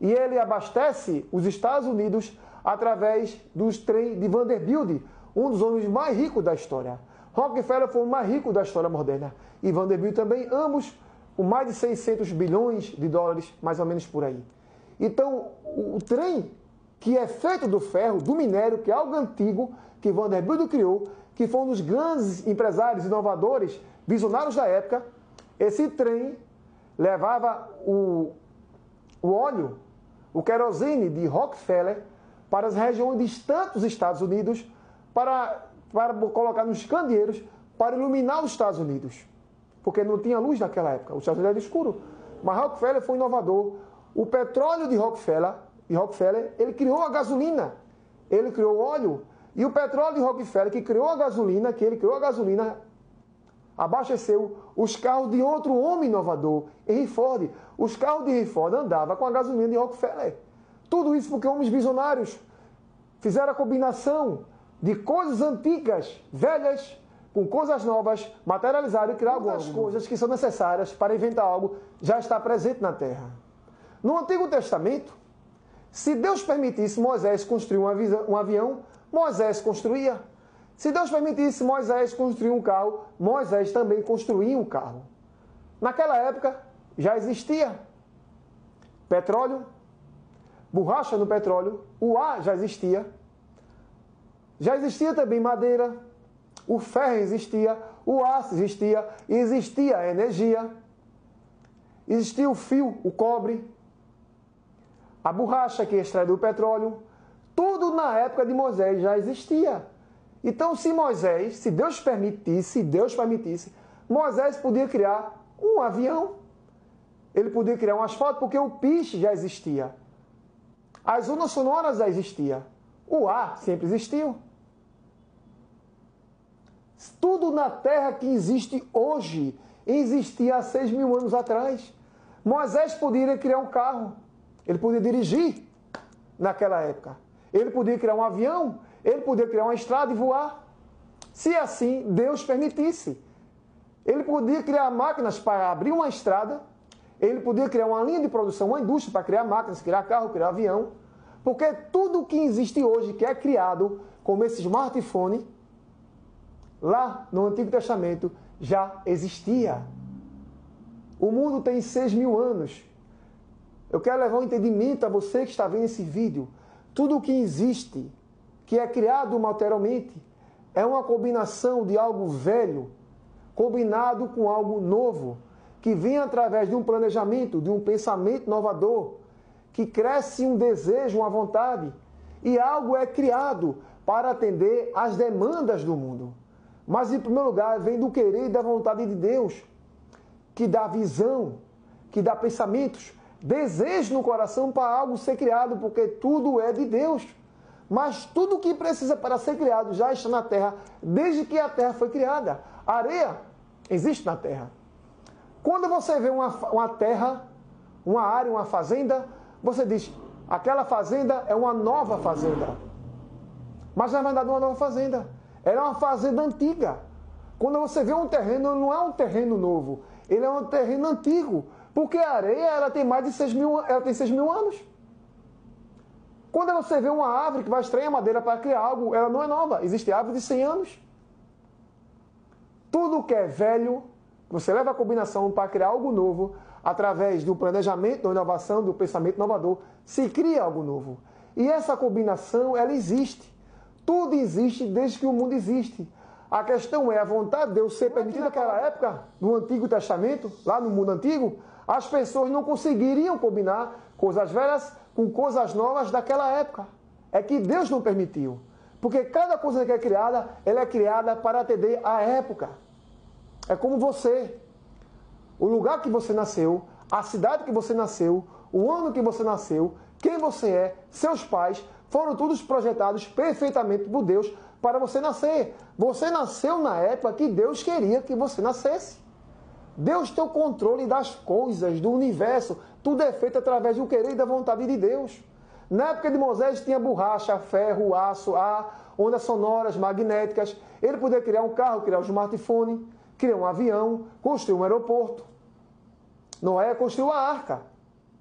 E ele abastece os Estados Unidos através dos trens de Vanderbilt, um dos homens mais ricos da história. Rockefeller foi o mais rico da história moderna. E Vanderbilt também, ambos com mais de 600 bilhões de dólares, mais ou menos por aí. Então, o trem, que é feito do ferro, do minério, que é algo antigo, que Vanderbilt criou, que foi um dos grandes empresários, inovadores, visionários da época, esse trem levava o óleo, o querosene de Rockefeller, para as regiões distantes dos Estados Unidos, para colocar nos candeeiros, para iluminar os Estados Unidos. Porque não tinha luz naquela época, os Estados Unidos era escuro. Mas Rockefeller foi um inovador. O petróleo de Rockefeller, ele criou a gasolina, ele criou o óleo. E o petróleo de Rockefeller, que criou a gasolina, abasteceu os carros de outro homem inovador, Henry Ford. Os carros de Henry Ford andavam com a gasolina de Rockefeller. Tudo isso porque homens visionários fizeram a combinação de coisas antigas, velhas, com coisas novas, materializaram e criar algumas coisas que são necessárias para inventar algo já está presente na Terra. No Antigo Testamento, se Deus permitisse Moisés construir um avião, Moisés construía. Se Deus permitisse Moisés construir um carro, Moisés também construía um carro. Naquela época, já existia petróleo, borracha no petróleo, o ar já existia também madeira, o ferro existia, o aço existia, existia a energia, existia o fio, o cobre, a borracha que extrai do petróleo, tudo na época de Moisés já existia. Então, se Deus permitisse, Moisés podia criar um avião, ele podia criar um asfalto, porque o piche já existia, as ondas sonoras já existiam, o ar sempre existiu. Tudo na Terra que existe hoje existia há 6.000 anos atrás. Moisés poderia criar um carro, ele podia dirigir naquela época. Ele podia criar um avião, ele podia criar uma estrada e voar. Se assim Deus permitisse. Ele podia criar máquinas para abrir uma estrada, ele podia criar uma linha de produção, uma indústria para criar máquinas, criar carro, criar avião, porque tudo que existe hoje, que é criado, como esse smartphone, lá no Antigo Testamento já existia. O mundo tem 6.000 anos. Eu quero levar um entendimento a você que está vendo esse vídeo. Tudo o que existe, que é criado materialmente, é uma combinação de algo velho, combinado com algo novo, que vem através de um planejamento, de um pensamento inovador, que cresce um desejo, uma vontade, e algo é criado para atender às demandas do mundo. Mas, em primeiro lugar, vem do querer e da vontade de Deus, que dá visão, que dá pensamentos, desejo no coração para algo ser criado, porque tudo é de Deus. Mas tudo que precisa para ser criado já está na terra, desde que a terra foi criada. A areia existe na terra. Quando você vê uma terra, uma área, uma fazenda, você diz, aquela fazenda é uma nova fazenda. Mas na verdade não é uma nova fazenda. Ela é uma fazenda antiga. Quando você vê um terreno, não é um terreno novo. Ele é um terreno antigo. Porque a areia ela tem mais de 6.000 anos. Quando você vê uma árvore que vai extrair a madeira para criar algo, ela não é nova. Existe árvore de 100 anos. Tudo que é velho, você leva a combinação para criar algo novo, através do planejamento, da inovação, do pensamento inovador, se cria algo novo. E essa combinação, ela existe. Tudo existe desde que o mundo existe. A questão é a vontade de Deus ser permitida naquela época, no Antigo Testamento, lá no mundo antigo, as pessoas não conseguiriam combinar coisas velhas com coisas novas daquela época. É que Deus não permitiu. Porque cada coisa que é criada, ela é criada para atender à época. É como você. O lugar que você nasceu, a cidade que você nasceu, o ano que você nasceu, quem você é, seus pais, foram todos projetados perfeitamente por Deus para você nascer. Você nasceu na época que Deus queria que você nascesse. Deus tem o controle das coisas, do universo. Tudo é feito através do querer e da vontade de Deus. Na época de Moisés tinha borracha, ferro, aço, ar, ondas sonoras, magnéticas. Ele podia criar um carro, criar um smartphone, criar um avião, construir um aeroporto. Noé construiu a arca,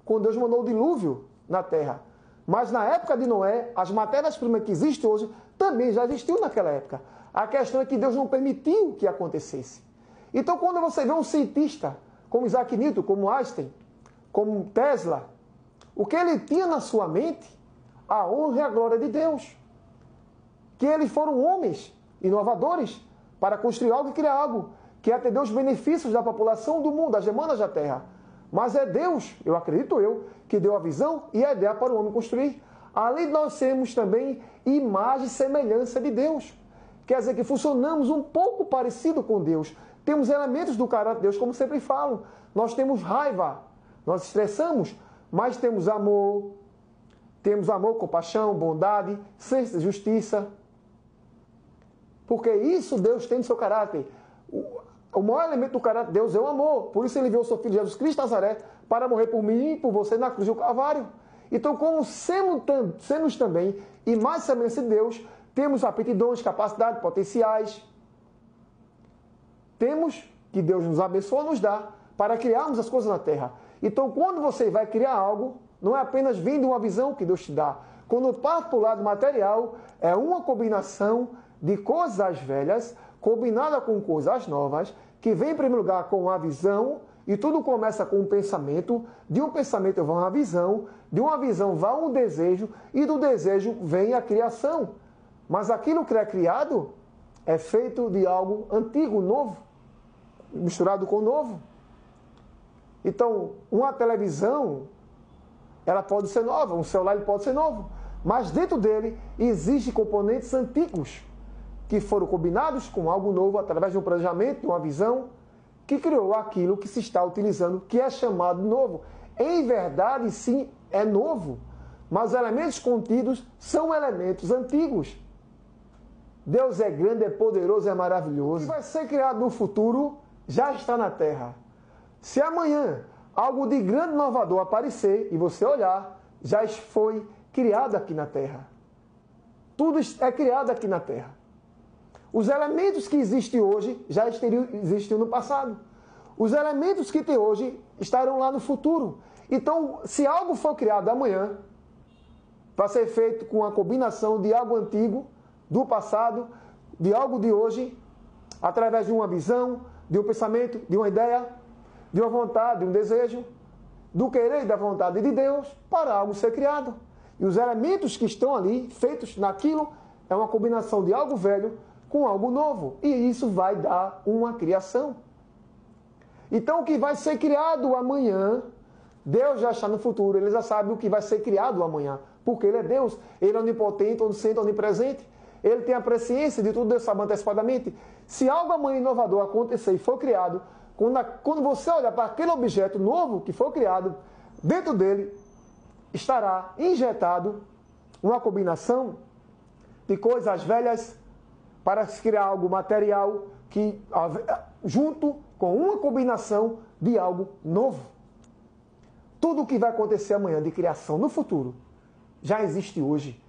quando Deus mandou o dilúvio na terra. Mas na época de Noé, as matérias-primas que existem hoje também já existiam naquela época. A questão é que Deus não permitiu que acontecesse. Então, quando você vê um cientista, como Isaac Newton, como Einstein, como Tesla, o que ele tinha na sua mente? A honra e a glória de Deus. Que eles foram homens inovadores para construir algo e criar algo que atendeu os benefícios da população do mundo, das demandas da terra. Mas é Deus, eu acredito eu, que deu a visão e a ideia para o homem construir. Além de nós sermos também imagem e semelhança de Deus. Quer dizer que funcionamos um pouco parecido com Deus. Temos elementos do caráter de Deus, como sempre falo. Nós temos raiva, nós estressamos, mas temos amor, compaixão, bondade, senso de justiça. Porque isso Deus tem no seu caráter. O maior elemento do caráter de Deus é o amor. Por isso ele enviou o seu Filho Jesus Cristo Nazaré para morrer por mim e por você na cruz do Calvário. Então, como semos também imagem e semelhança de Deus, temos aptidões, capacidades, potenciais. Temos que Deus nos abençoa, nos dá, para criarmos as coisas na terra. Então, quando você vai criar algo, não é apenas vindo uma visão que Deus te dá. Quando parte para o lado material, é uma combinação de coisas velhas, combinada com coisas novas, que vem em primeiro lugar com a visão, e tudo começa com um pensamento, de um pensamento vai uma visão, de uma visão vai um desejo, e do desejo vem a criação. Mas aquilo que é criado é feito de algo antigo, novo, misturado com novo. Então, uma televisão, ela pode ser nova, um celular ele pode ser novo, mas dentro dele existem componentes antigos, que foram combinados com algo novo através de um planejamento, de uma visão, que criou aquilo que se está utilizando, que é chamado novo. Em verdade, sim, é novo, mas os elementos contidos são elementos antigos. Deus é grande, é poderoso, é maravilhoso. O que vai ser criado no futuro já está na terra. Se amanhã algo de grande inovador aparecer e você olhar, já foi criado aqui na terra. Tudo é criado aqui na terra. Os elementos que existem hoje já existiam no passado. Os elementos que tem hoje estarão lá no futuro. Então, se algo for criado amanhã, vai ser feito com a combinação de algo antigo, do passado, de algo de hoje, através de uma visão, de um pensamento, de uma ideia, de uma vontade, de um desejo, do querer e da vontade de Deus, para algo ser criado. E os elementos que estão ali, feitos naquilo, é uma combinação de algo velho com algo novo. E isso vai dar uma criação. Então, o que vai ser criado amanhã, Deus já está no futuro, Ele já sabe o que vai ser criado amanhã. Porque Ele é Deus, Ele é onipotente, onisciente, onipresente. Ele tem a presciência de tudo, Deus sabe antecipadamente. Se algo amanhã inovador acontecer e for criado, quando você olhar para aquele objeto novo que foi criado, dentro dele estará injetado uma combinação de coisas velhas para se criar algo material que junto com uma combinação de algo novo. Tudo o que vai acontecer amanhã de criação no futuro já existe hoje.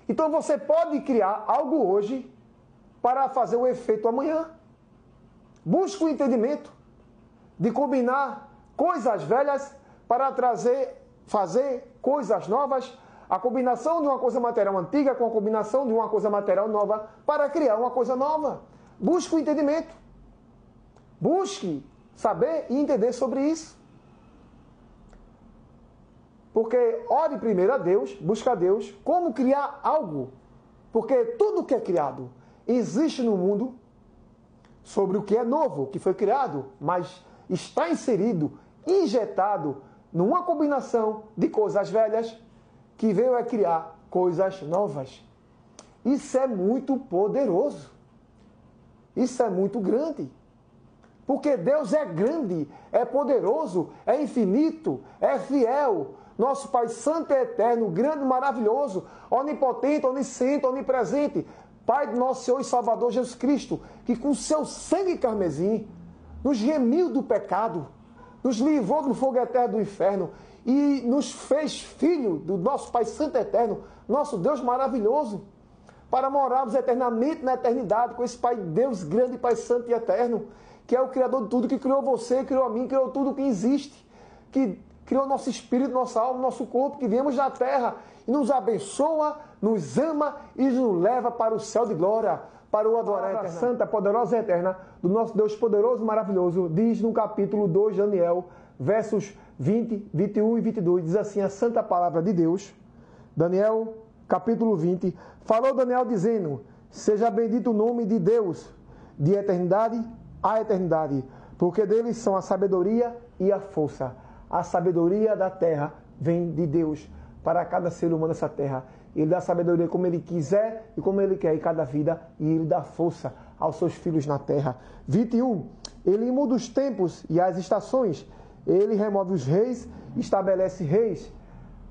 Então você pode criar algo hoje para fazer o efeito amanhã. Busque o entendimento de combinar coisas velhas para fazer coisas novas, a combinação de uma coisa material antiga com a combinação de uma coisa material nova para criar uma coisa nova. Busque o entendimento. Busque saber e entender sobre isso. Porque ore primeiro a Deus, busca a Deus, como criar algo. Porque tudo que é criado existe no mundo sobre o que é novo, o que foi criado, mas está inserido, injetado numa combinação de coisas velhas que veio a criar coisas novas. Isso é muito poderoso. Isso é muito grande. Porque Deus é grande, é poderoso, é infinito, é fiel. Nosso Pai Santo e Eterno, grande, maravilhoso, onipotente, onisciente, onipresente. Pai do nosso Senhor e Salvador Jesus Cristo, que com seu sangue carmesim nos remiu do pecado, nos livrou do fogo eterno do inferno e nos fez filho do nosso Pai Santo e Eterno, nosso Deus maravilhoso, para morarmos eternamente na eternidade com esse Pai Deus grande, Pai Santo e Eterno, que é o Criador de tudo, que criou você, criou a mim, criou tudo que existe, que criou nosso espírito, nossa alma, nosso corpo, que viemos da terra e nos abençoa, nos ama e nos leva para o céu de glória, para o adorar eterna. Santa, poderosa e eterna, do nosso Deus poderoso e maravilhoso, diz no capítulo 2 de Daniel, versos 20, 21 e 22, diz assim a santa palavra de Deus. Daniel, capítulo 20, falou Daniel dizendo, seja bendito o nome de Deus, de eternidade a eternidade, porque deles são a sabedoria e a força. A sabedoria da terra vem de Deus para cada ser humano dessa terra. Ele dá sabedoria como Ele quiser e como Ele quer em cada vida, e Ele dá força aos seus filhos na terra. 21. Ele muda os tempos e as estações. Ele remove os reis, estabelece reis.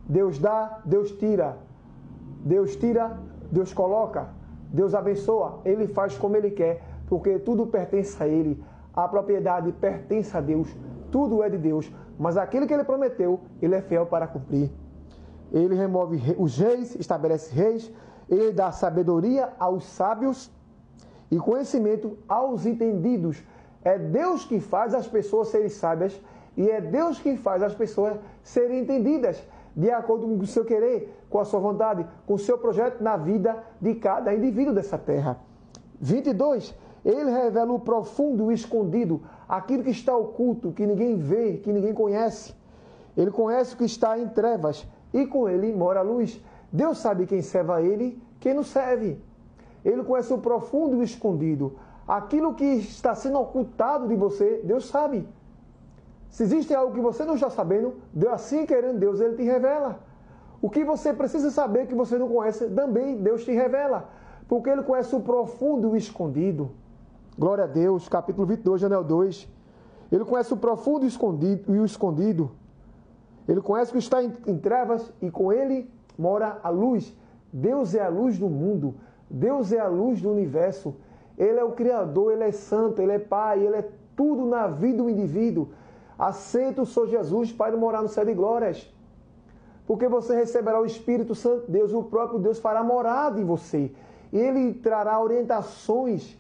Deus dá, Deus tira. Deus tira, Deus coloca. Deus abençoa. Ele faz como Ele quer, porque tudo pertence a Ele. A propriedade pertence a Deus. Tudo é de Deus. Mas aquilo que Ele prometeu, Ele é fiel para cumprir. Ele remove os reis, estabelece reis. Ele dá sabedoria aos sábios e conhecimento aos entendidos. É Deus que faz as pessoas serem sábias e é Deus que faz as pessoas serem entendidas de acordo com o seu querer, com a sua vontade, com o seu projeto na vida de cada indivíduo dessa terra. 22. Ele revela o profundo e o escondido, aquilo que está oculto, que ninguém vê, que ninguém conhece. Ele conhece o que está em trevas e com ele mora a luz. Deus sabe quem serve a Ele, quem não serve. Ele conhece o profundo e o escondido. Aquilo que está sendo ocultado de você, Deus sabe. Se existe algo que você não está sabendo, Deus, assim querendo Deus, Ele te revela. O que você precisa saber que você não conhece, também Deus te revela. Porque Ele conhece o profundo e o escondido. Glória a Deus, capítulo 22, Daniel 2. Ele conhece o profundo e o escondido. Ele conhece o que está em trevas e com Ele mora a luz. Deus é a luz do mundo. Deus é a luz do universo. Ele é o Criador, Ele é santo, Ele é Pai, Ele é tudo na vida do indivíduo. Aceita o Senhor Jesus para morar no céu de glórias. Porque você receberá o Espírito Santo de Deus, o próprio Deus fará morada em você. Ele trará orientações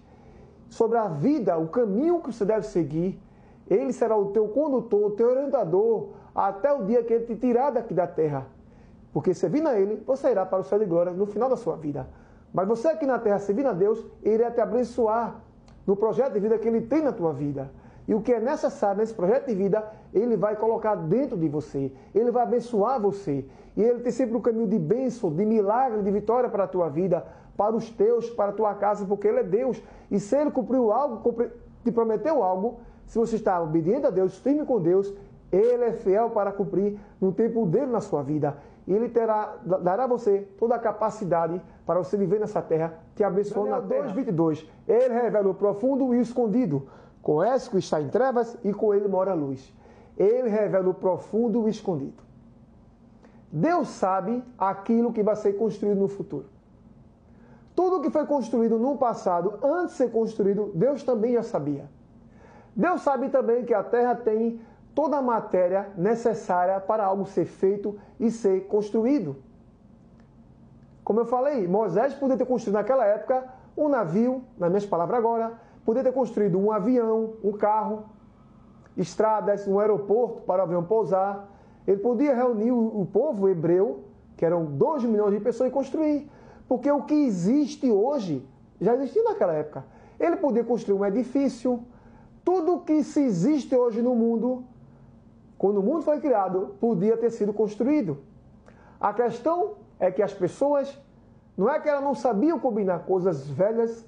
sobre a vida, o caminho que você deve seguir. Ele será o teu condutor, o teu orientador, até o dia que ele te tirar daqui da terra. Porque servindo a ele, você irá para o céu de glória no final da sua vida. Mas você aqui na terra, servindo a Deus, ele irá te abençoar no projeto de vida que ele tem na tua vida. E o que é necessário nesse projeto de vida, ele vai colocar dentro de você. Ele vai abençoar você. E ele tem sempre um caminho de bênção, de milagre, de vitória para a tua vida, para os teus, para a tua casa, porque ele é Deus. E se ele cumpriu algo, te prometeu algo, se você está obediente a Deus, firme com Deus, ele é fiel para cumprir no tempo dele na sua vida. E ele dará a você toda a capacidade para você viver nessa terra, te abençoando na terra. 2:22. Ele revela o profundo e o escondido. Conhece o que está em trevas e com ele mora a luz. Ele revela o profundo e o escondido. Deus sabe aquilo que vai ser construído no futuro. Tudo que foi construído no passado, antes de ser construído, Deus também já sabia. Deus sabe também que a terra tem toda a matéria necessária para algo ser feito e ser construído. Como eu falei, Moisés poderia ter construído naquela época um navio, nas minhas palavras agora, poderia ter construído um avião, um carro, estradas, um aeroporto para o avião pousar. Ele podia reunir o povo hebreu, que eram 2 milhões de pessoas, e construir. Porque o que existe hoje, já existia naquela época. Ele podia construir um edifício. Tudo que se existe hoje no mundo, quando o mundo foi criado, podia ter sido construído. A questão é que as pessoas, não é que elas não sabiam combinar coisas velhas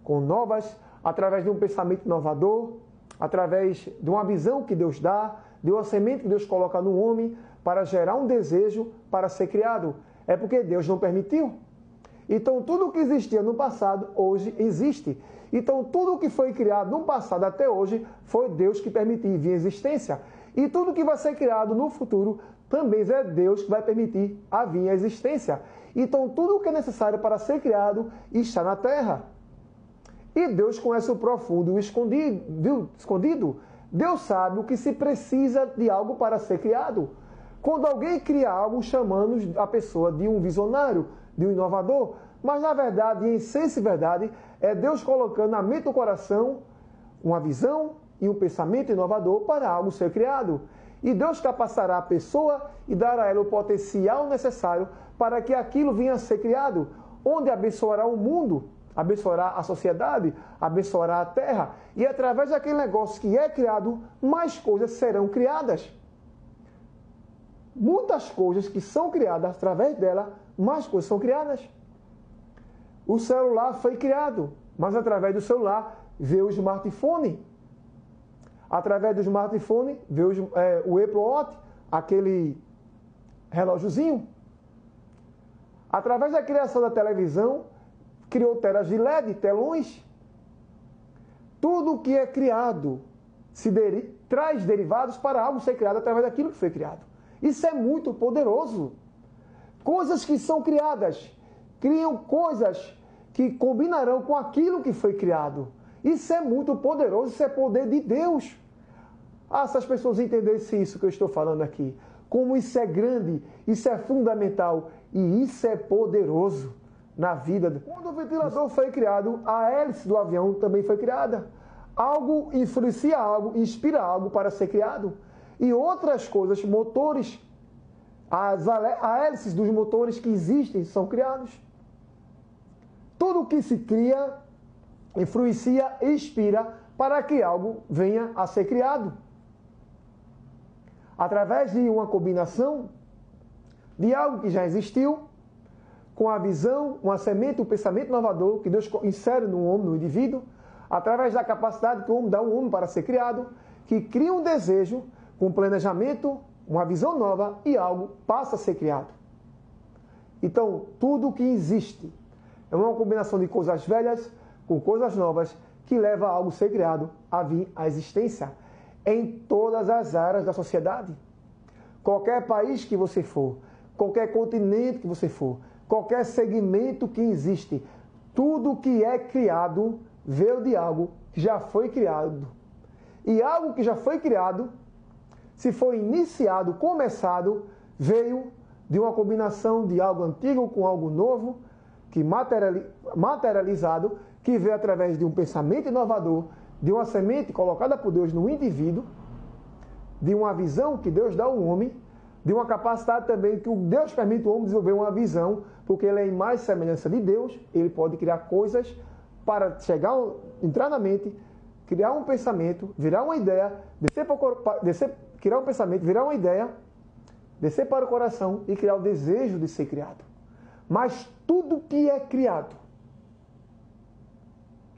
com novas, através de um pensamento inovador, através de uma visão que Deus dá, de uma semente que Deus coloca no homem para gerar um desejo para ser criado. É porque Deus não permitiu. Então, tudo o que existia no passado, hoje existe. Então, tudo o que foi criado no passado até hoje, foi Deus que permitiu vir à existência. E tudo que vai ser criado no futuro, também é Deus que vai permitir a vir à existência. Então, tudo o que é necessário para ser criado está na terra. E Deus conhece o profundo e o escondido. Deus sabe o que se precisa de algo para ser criado. Quando alguém cria algo, chamamos a pessoa de um visionário, de um inovador. Mas, na verdade, em essência e verdade, é Deus colocando na mente do coração uma visão e um pensamento inovador para algo ser criado. E Deus capacitará a pessoa e dará a ela o potencial necessário para que aquilo venha a ser criado, onde abençoará o mundo, abençoará a sociedade, abençoará a terra. E através daquele negócio que é criado, mais coisas serão criadas. Muitas coisas que são criadas através dela, mais coisas são criadas. O celular foi criado, mas através do celular veio o smartphone. Através do smartphone veio o Apple Watch, aquele relógiozinho. Através da criação da televisão, criou telas de LED, telões. Tudo que é criado traz derivados para algo ser criado através daquilo que foi criado. Isso é muito poderoso. Coisas que são criadas, criam coisas que combinarão com aquilo que foi criado. Isso é muito poderoso, isso é poder de Deus. Se as pessoas entendessem isso que eu estou falando aqui, como isso é grande, isso é fundamental e isso é poderoso na vida. Quando o ventilador foi criado, a hélice do avião também foi criada. Algo influencia algo, inspira algo para ser criado. E outras coisas, motores, as hélices dos motores que existem são criados. Tudo que se cria, influencia e inspira para que algo venha a ser criado. Através de uma combinação de algo que já existiu, com a visão, uma semente, um pensamento inovador que Deus insere no homem, no indivíduo, através da capacidade que o homem dá ao homem para ser criado, que cria um desejo, com um planejamento, uma visão nova e algo passa a ser criado. Então, tudo que existe é uma combinação de coisas velhas com coisas novas que leva a algo ser criado a vir à existência em todas as áreas da sociedade. Qualquer país que você for, qualquer continente que você for, qualquer segmento que existe, tudo que é criado veio de algo que já foi criado. E algo que já foi criado, se foi iniciado, começado, veio de uma combinação de algo antigo com algo novo, que materializado, que veio através de um pensamento inovador, de uma semente colocada por Deus no indivíduo, de uma visão que Deus dá ao homem, de uma capacidade também que Deus permite o homem desenvolver uma visão, porque ele é em mais semelhança de Deus, ele pode criar coisas para entrar na mente, criar um pensamento, virar uma ideia, criar um pensamento, virar uma ideia, descer para o coração e criar o desejo de ser criado. Mas tudo que é criado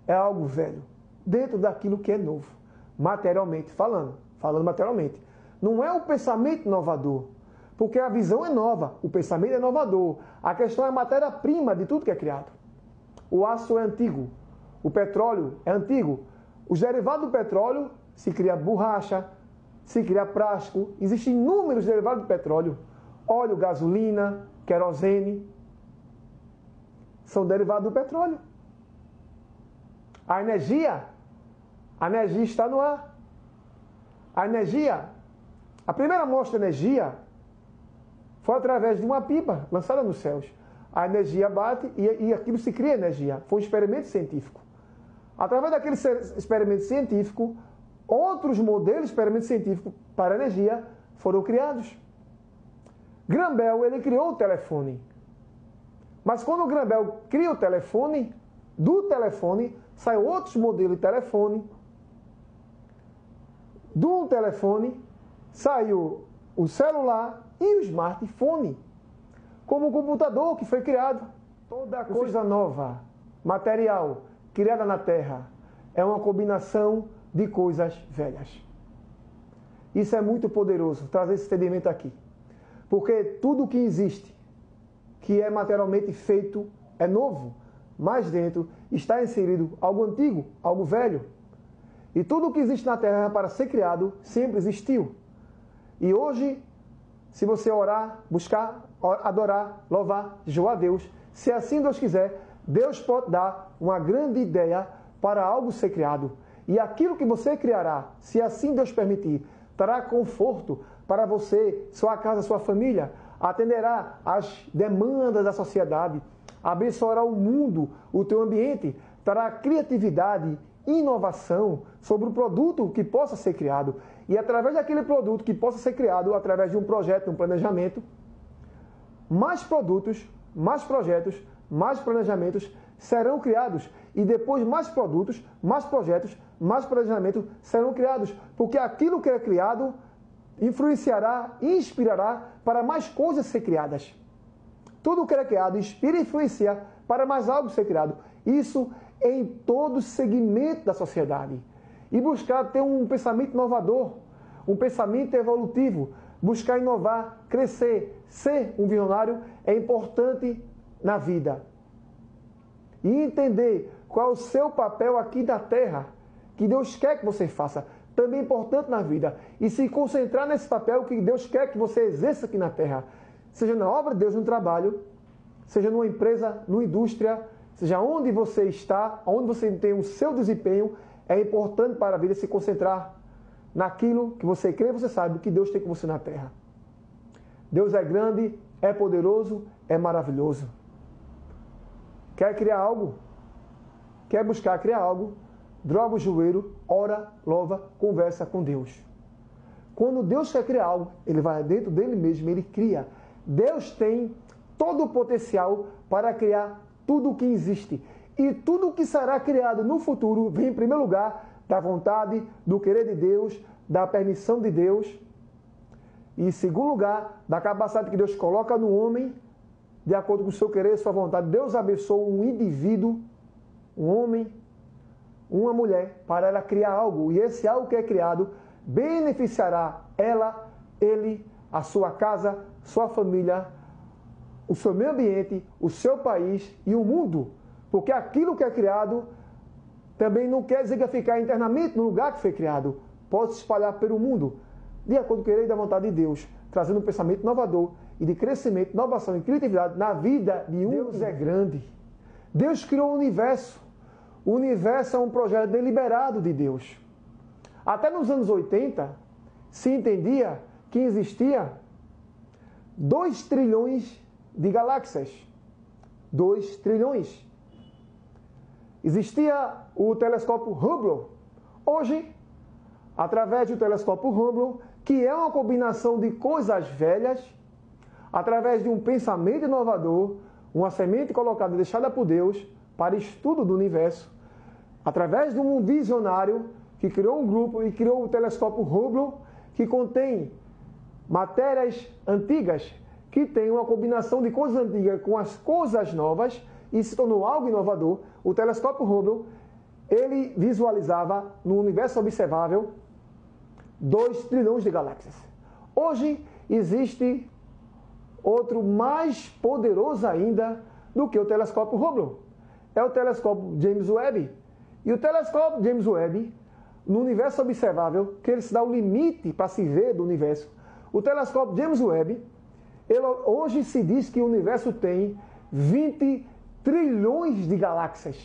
é algo velho, dentro daquilo que é novo, materialmente falando materialmente. Não é o pensamento inovador, porque a visão é nova, o pensamento é inovador. A questão é a matéria-prima de tudo que é criado. O aço é antigo, o petróleo é antigo. Os derivados do petróleo, se cria borracha, se cria plástico, existem inúmeros derivados do petróleo. Óleo, gasolina, querosene, são derivados do petróleo. A energia está no ar. A primeira amostra de energia foi através de uma pipa lançada nos céus. A energia bate e aquilo se cria energia. Foi um experimento científico. Através daquele experimento científico, outros modelos de experimento científico para energia foram criados. Graham Bell, ele criou o telefone. Mas quando o Graham Bell cria o telefone, do telefone saiu outros modelos de telefone. Do telefone saiu o celular e o smartphone, como o computador que foi criado. Toda coisa nova, material, criada na Terra, é uma combinação de coisas velhas. Isso é muito poderoso, trazer esse entendimento aqui. Porque tudo que existe, que é materialmente feito, é novo, mas dentro está inserido algo antigo, algo velho. E tudo que existe na Terra para ser criado, sempre existiu. E hoje, se você orar, buscar, adorar, louvar, jejuar a Deus, se assim Deus quiser, Deus pode dar uma grande ideia para algo ser criado. E aquilo que você criará, se assim Deus permitir, trará conforto para você, sua casa, sua família, atenderá às demandas da sociedade, abençoará o mundo, o teu ambiente, trará criatividade, inovação sobre o produto que possa ser criado. E através daquele produto que possa ser criado, através de um projeto, um planejamento, mais produtos, mais projetos, mais planejamentos serão criados. E depois mais produtos, mais projetos, mais planejamentos serão criados. Porque aquilo que é criado influenciará e inspirará para mais coisas ser criadas. Tudo que é criado inspira e influencia para mais algo ser criado. Isso em todo segmento da sociedade. E buscar ter um pensamento inovador, um pensamento evolutivo, buscar inovar, crescer, ser um visionário é importante na vida. E entender qual é o seu papel aqui na Terra, que Deus quer que você faça, também é importante na vida. E se concentrar nesse papel que Deus quer que você exerça aqui na Terra, seja na obra de Deus, no trabalho, seja numa empresa, numa indústria, seja onde você está, onde você tem o seu desempenho, é importante para a vida se concentrar naquilo que você crê, você sabe que Deus tem com você na Terra. Deus é grande, é poderoso, é maravilhoso. Quer criar algo? Quer buscar criar algo? Droga o joelho, ora, louva, conversa com Deus. Quando Deus quer criar algo, Ele vai dentro dele mesmo, Ele cria. Deus tem todo o potencial para criar tudo o que existe. E tudo o que será criado no futuro vem em primeiro lugar da vontade, do querer de Deus, da permissão de Deus. E em segundo lugar, da capacidade que Deus coloca no homem, de acordo com o seu querer e sua vontade. Deus abençoa um indivíduo, um homem, uma mulher, para ela criar algo. E esse algo que é criado beneficiará ela, ele, a sua casa, sua família, o seu meio ambiente, o seu país e o mundo. Porque aquilo que é criado também não quer dizer que vai ficar internamente no lugar que foi criado. Pode se espalhar pelo mundo, de acordo com o querer e da vontade de Deus, trazendo um pensamento inovador e de crescimento, inovação e criatividade na vida de um. Deus é grande. Deus criou o universo. O universo é um projeto deliberado de Deus. Até nos anos 80, se entendia que existia 2 trilhões de galáxias. 2 trilhões. Existia o telescópio Hubble. Hoje, através do telescópio Hubble, que é uma combinação de coisas velhas, através de um pensamento inovador, uma semente colocada e deixada por Deus para estudo do universo, através de um visionário que criou um grupo e criou o telescópio Hubble, que contém matérias antigas, que tem uma combinação de coisas antigas com as coisas novas e se tornou algo inovador. O telescópio Hubble, ele visualizava no universo observável 2 trilhões de galáxias. Hoje existe outro mais poderoso ainda do que o telescópio Hubble. É o telescópio James Webb. E o telescópio James Webb, no universo observável, que ele se dá o limite para se ver do universo, o telescópio James Webb, hoje se diz que o universo tem 20 trilhões de galáxias.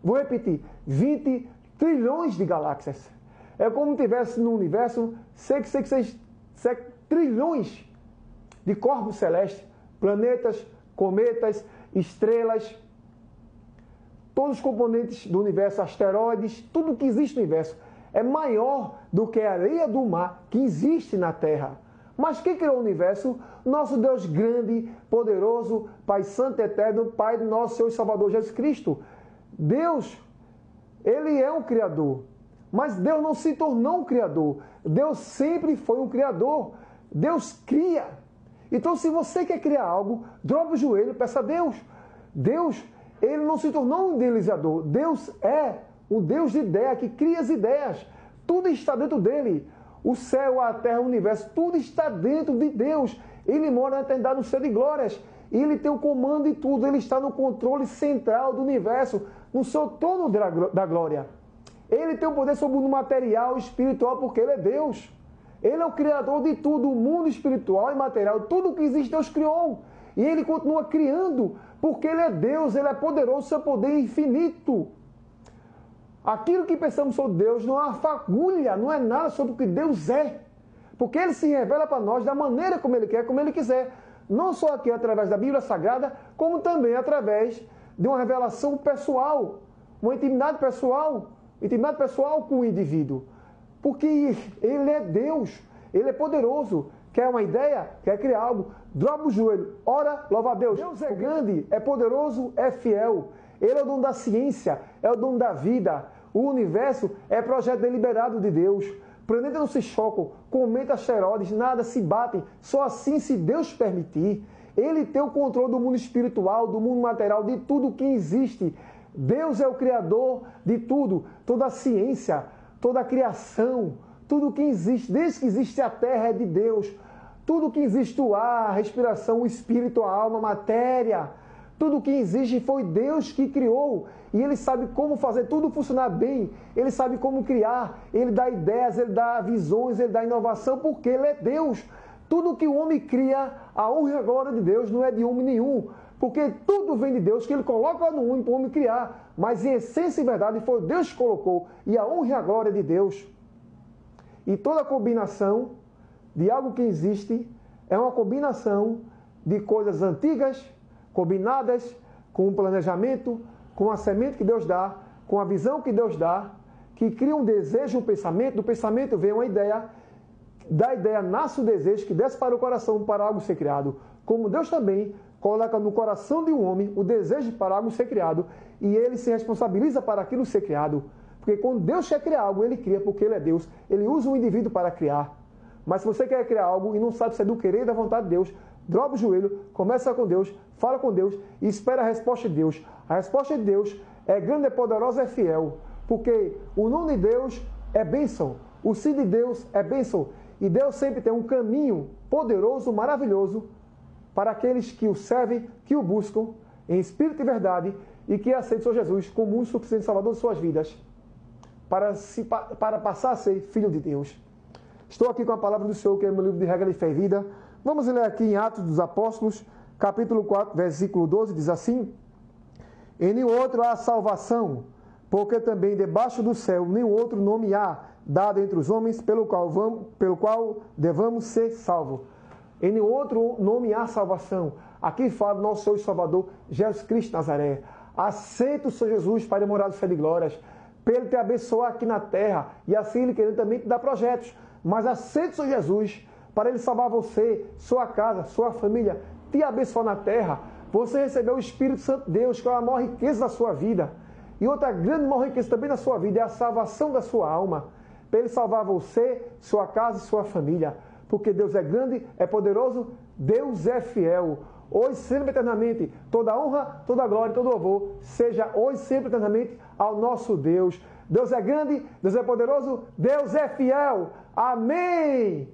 Vou repetir, 20 trilhões de galáxias. É como se tivesse no universo 6 trilhões de corpos celestes, planetas, cometas, estrelas, todos os componentes do universo, asteroides, tudo que existe no universo é maior do que a areia do mar que existe na Terra. Mas quem criou o universo? Nosso Deus grande, poderoso, Pai Santo, Eterno, Pai do nosso Senhor e Salvador Jesus Cristo. Deus, Ele é um Criador, mas Deus não se tornou um Criador. Deus sempre foi um Criador. Deus cria. Então, se você quer criar algo, dobra o joelho e peça a Deus. Deus, Ele não se tornou um idealizador. Deus é um Deus de ideia, que cria as ideias. Tudo está dentro dele. O céu, a terra, o universo, tudo está dentro de Deus. Ele mora na eternidade no céu de glórias. Ele tem o comando de tudo. Ele está no controle central do universo, no seu trono da glória. Ele tem o poder sobre o material, espiritual, porque Ele é Deus. Ele é o criador de tudo, o mundo espiritual e material. Tudo que existe, Deus criou. E Ele continua criando, porque Ele é Deus, Ele é poderoso, seu poder é infinito. Aquilo que pensamos sobre Deus não é uma fagulha, não é nada sobre o que Deus é. Porque Ele se revela para nós da maneira como Ele quer, como Ele quiser. Não só aqui através da Bíblia Sagrada, como também através de uma revelação pessoal, uma intimidade pessoal com o indivíduo. Porque Ele é Deus, Ele é poderoso. Quer uma ideia? Quer criar algo? Dobra o joelho, ora, louva a Deus. Deus é grande, é poderoso, é fiel. Ele é o dono da ciência, é o dono da vida. O universo é projeto deliberado de Deus. Planetas não se chocam, cometas, asteroides, nada se batem. Só assim, se Deus permitir. Ele tem o controle do mundo espiritual, do mundo material, de tudo que existe. Deus é o criador de tudo. Toda a ciência, toda a criação, tudo que existe, desde que existe a terra é de Deus. Tudo que existe, o ar, a respiração, o espírito, a alma, a matéria, tudo que existe foi Deus que criou. E Ele sabe como fazer tudo funcionar bem. Ele sabe como criar. Ele dá ideias, Ele dá visões, Ele dá inovação, porque Ele é Deus. Tudo que o homem cria, a honra e a glória de Deus não é de homem nenhum. Porque tudo vem de Deus, que Ele coloca no homem para o homem criar. Mas em essência e verdade foi Deus que colocou. E a honra e a glória de Deus. E toda combinação de algo que existe é uma combinação de coisas antigas, combinadas com o planejamento, com a semente que Deus dá, com a visão que Deus dá, que cria um desejo, um pensamento, do pensamento vem uma ideia, da ideia nasce o desejo que desce para o coração para algo ser criado. Como Deus também coloca no coração de um homem o desejo para algo ser criado e ele se responsabiliza para aquilo ser criado. Porque quando Deus quer criar algo, Ele cria porque Ele é Deus. Ele usa um indivíduo para criar. Mas se você quer criar algo e não sabe se é do querer e da vontade de Deus, dobra o joelho, começa com Deus, fala com Deus e espera a resposta de Deus. A resposta de Deus é grande, é poderosa, é fiel. Porque o nome de Deus é bênção. O sim de Deus é bênção. E Deus sempre tem um caminho poderoso, maravilhoso, para aqueles que o servem, que o buscam em espírito e verdade e que aceitam o Senhor Jesus como o suficiente Salvador de suas vidas, para passar a ser filho de Deus. Estou aqui com a palavra do Senhor, que é o meu livro de regra de fé e vida. Vamos ler aqui em Atos dos Apóstolos, capítulo 4, versículo 12, diz assim: em nenhum outro há salvação, porque também debaixo do céu nenhum outro nome há dado entre os homens pelo qual devamos ser salvos. Em nenhum outro nome há salvação. Aqui fala do nosso Senhor e Salvador, Jesus Cristo de Nazaré. Aceita o Senhor Jesus para morar no céu de glórias, para Ele te abençoar aqui na terra, e assim Ele querendo também te dar projetos. Mas aceita o Senhor Jesus para Ele salvar você, sua casa, sua família, te abençoar na terra. Você recebeu o Espírito Santo de Deus, que é a maior riqueza da sua vida. E outra grande maior riqueza também da sua vida é a salvação da sua alma. Para Ele salvar você, sua casa e sua família. Porque Deus é grande, é poderoso, Deus é fiel. Hoje, sempre, eternamente, toda honra, toda glória, todo louvor, seja hoje, sempre, eternamente, ao nosso Deus. Deus é grande, Deus é poderoso, Deus é fiel. Amém!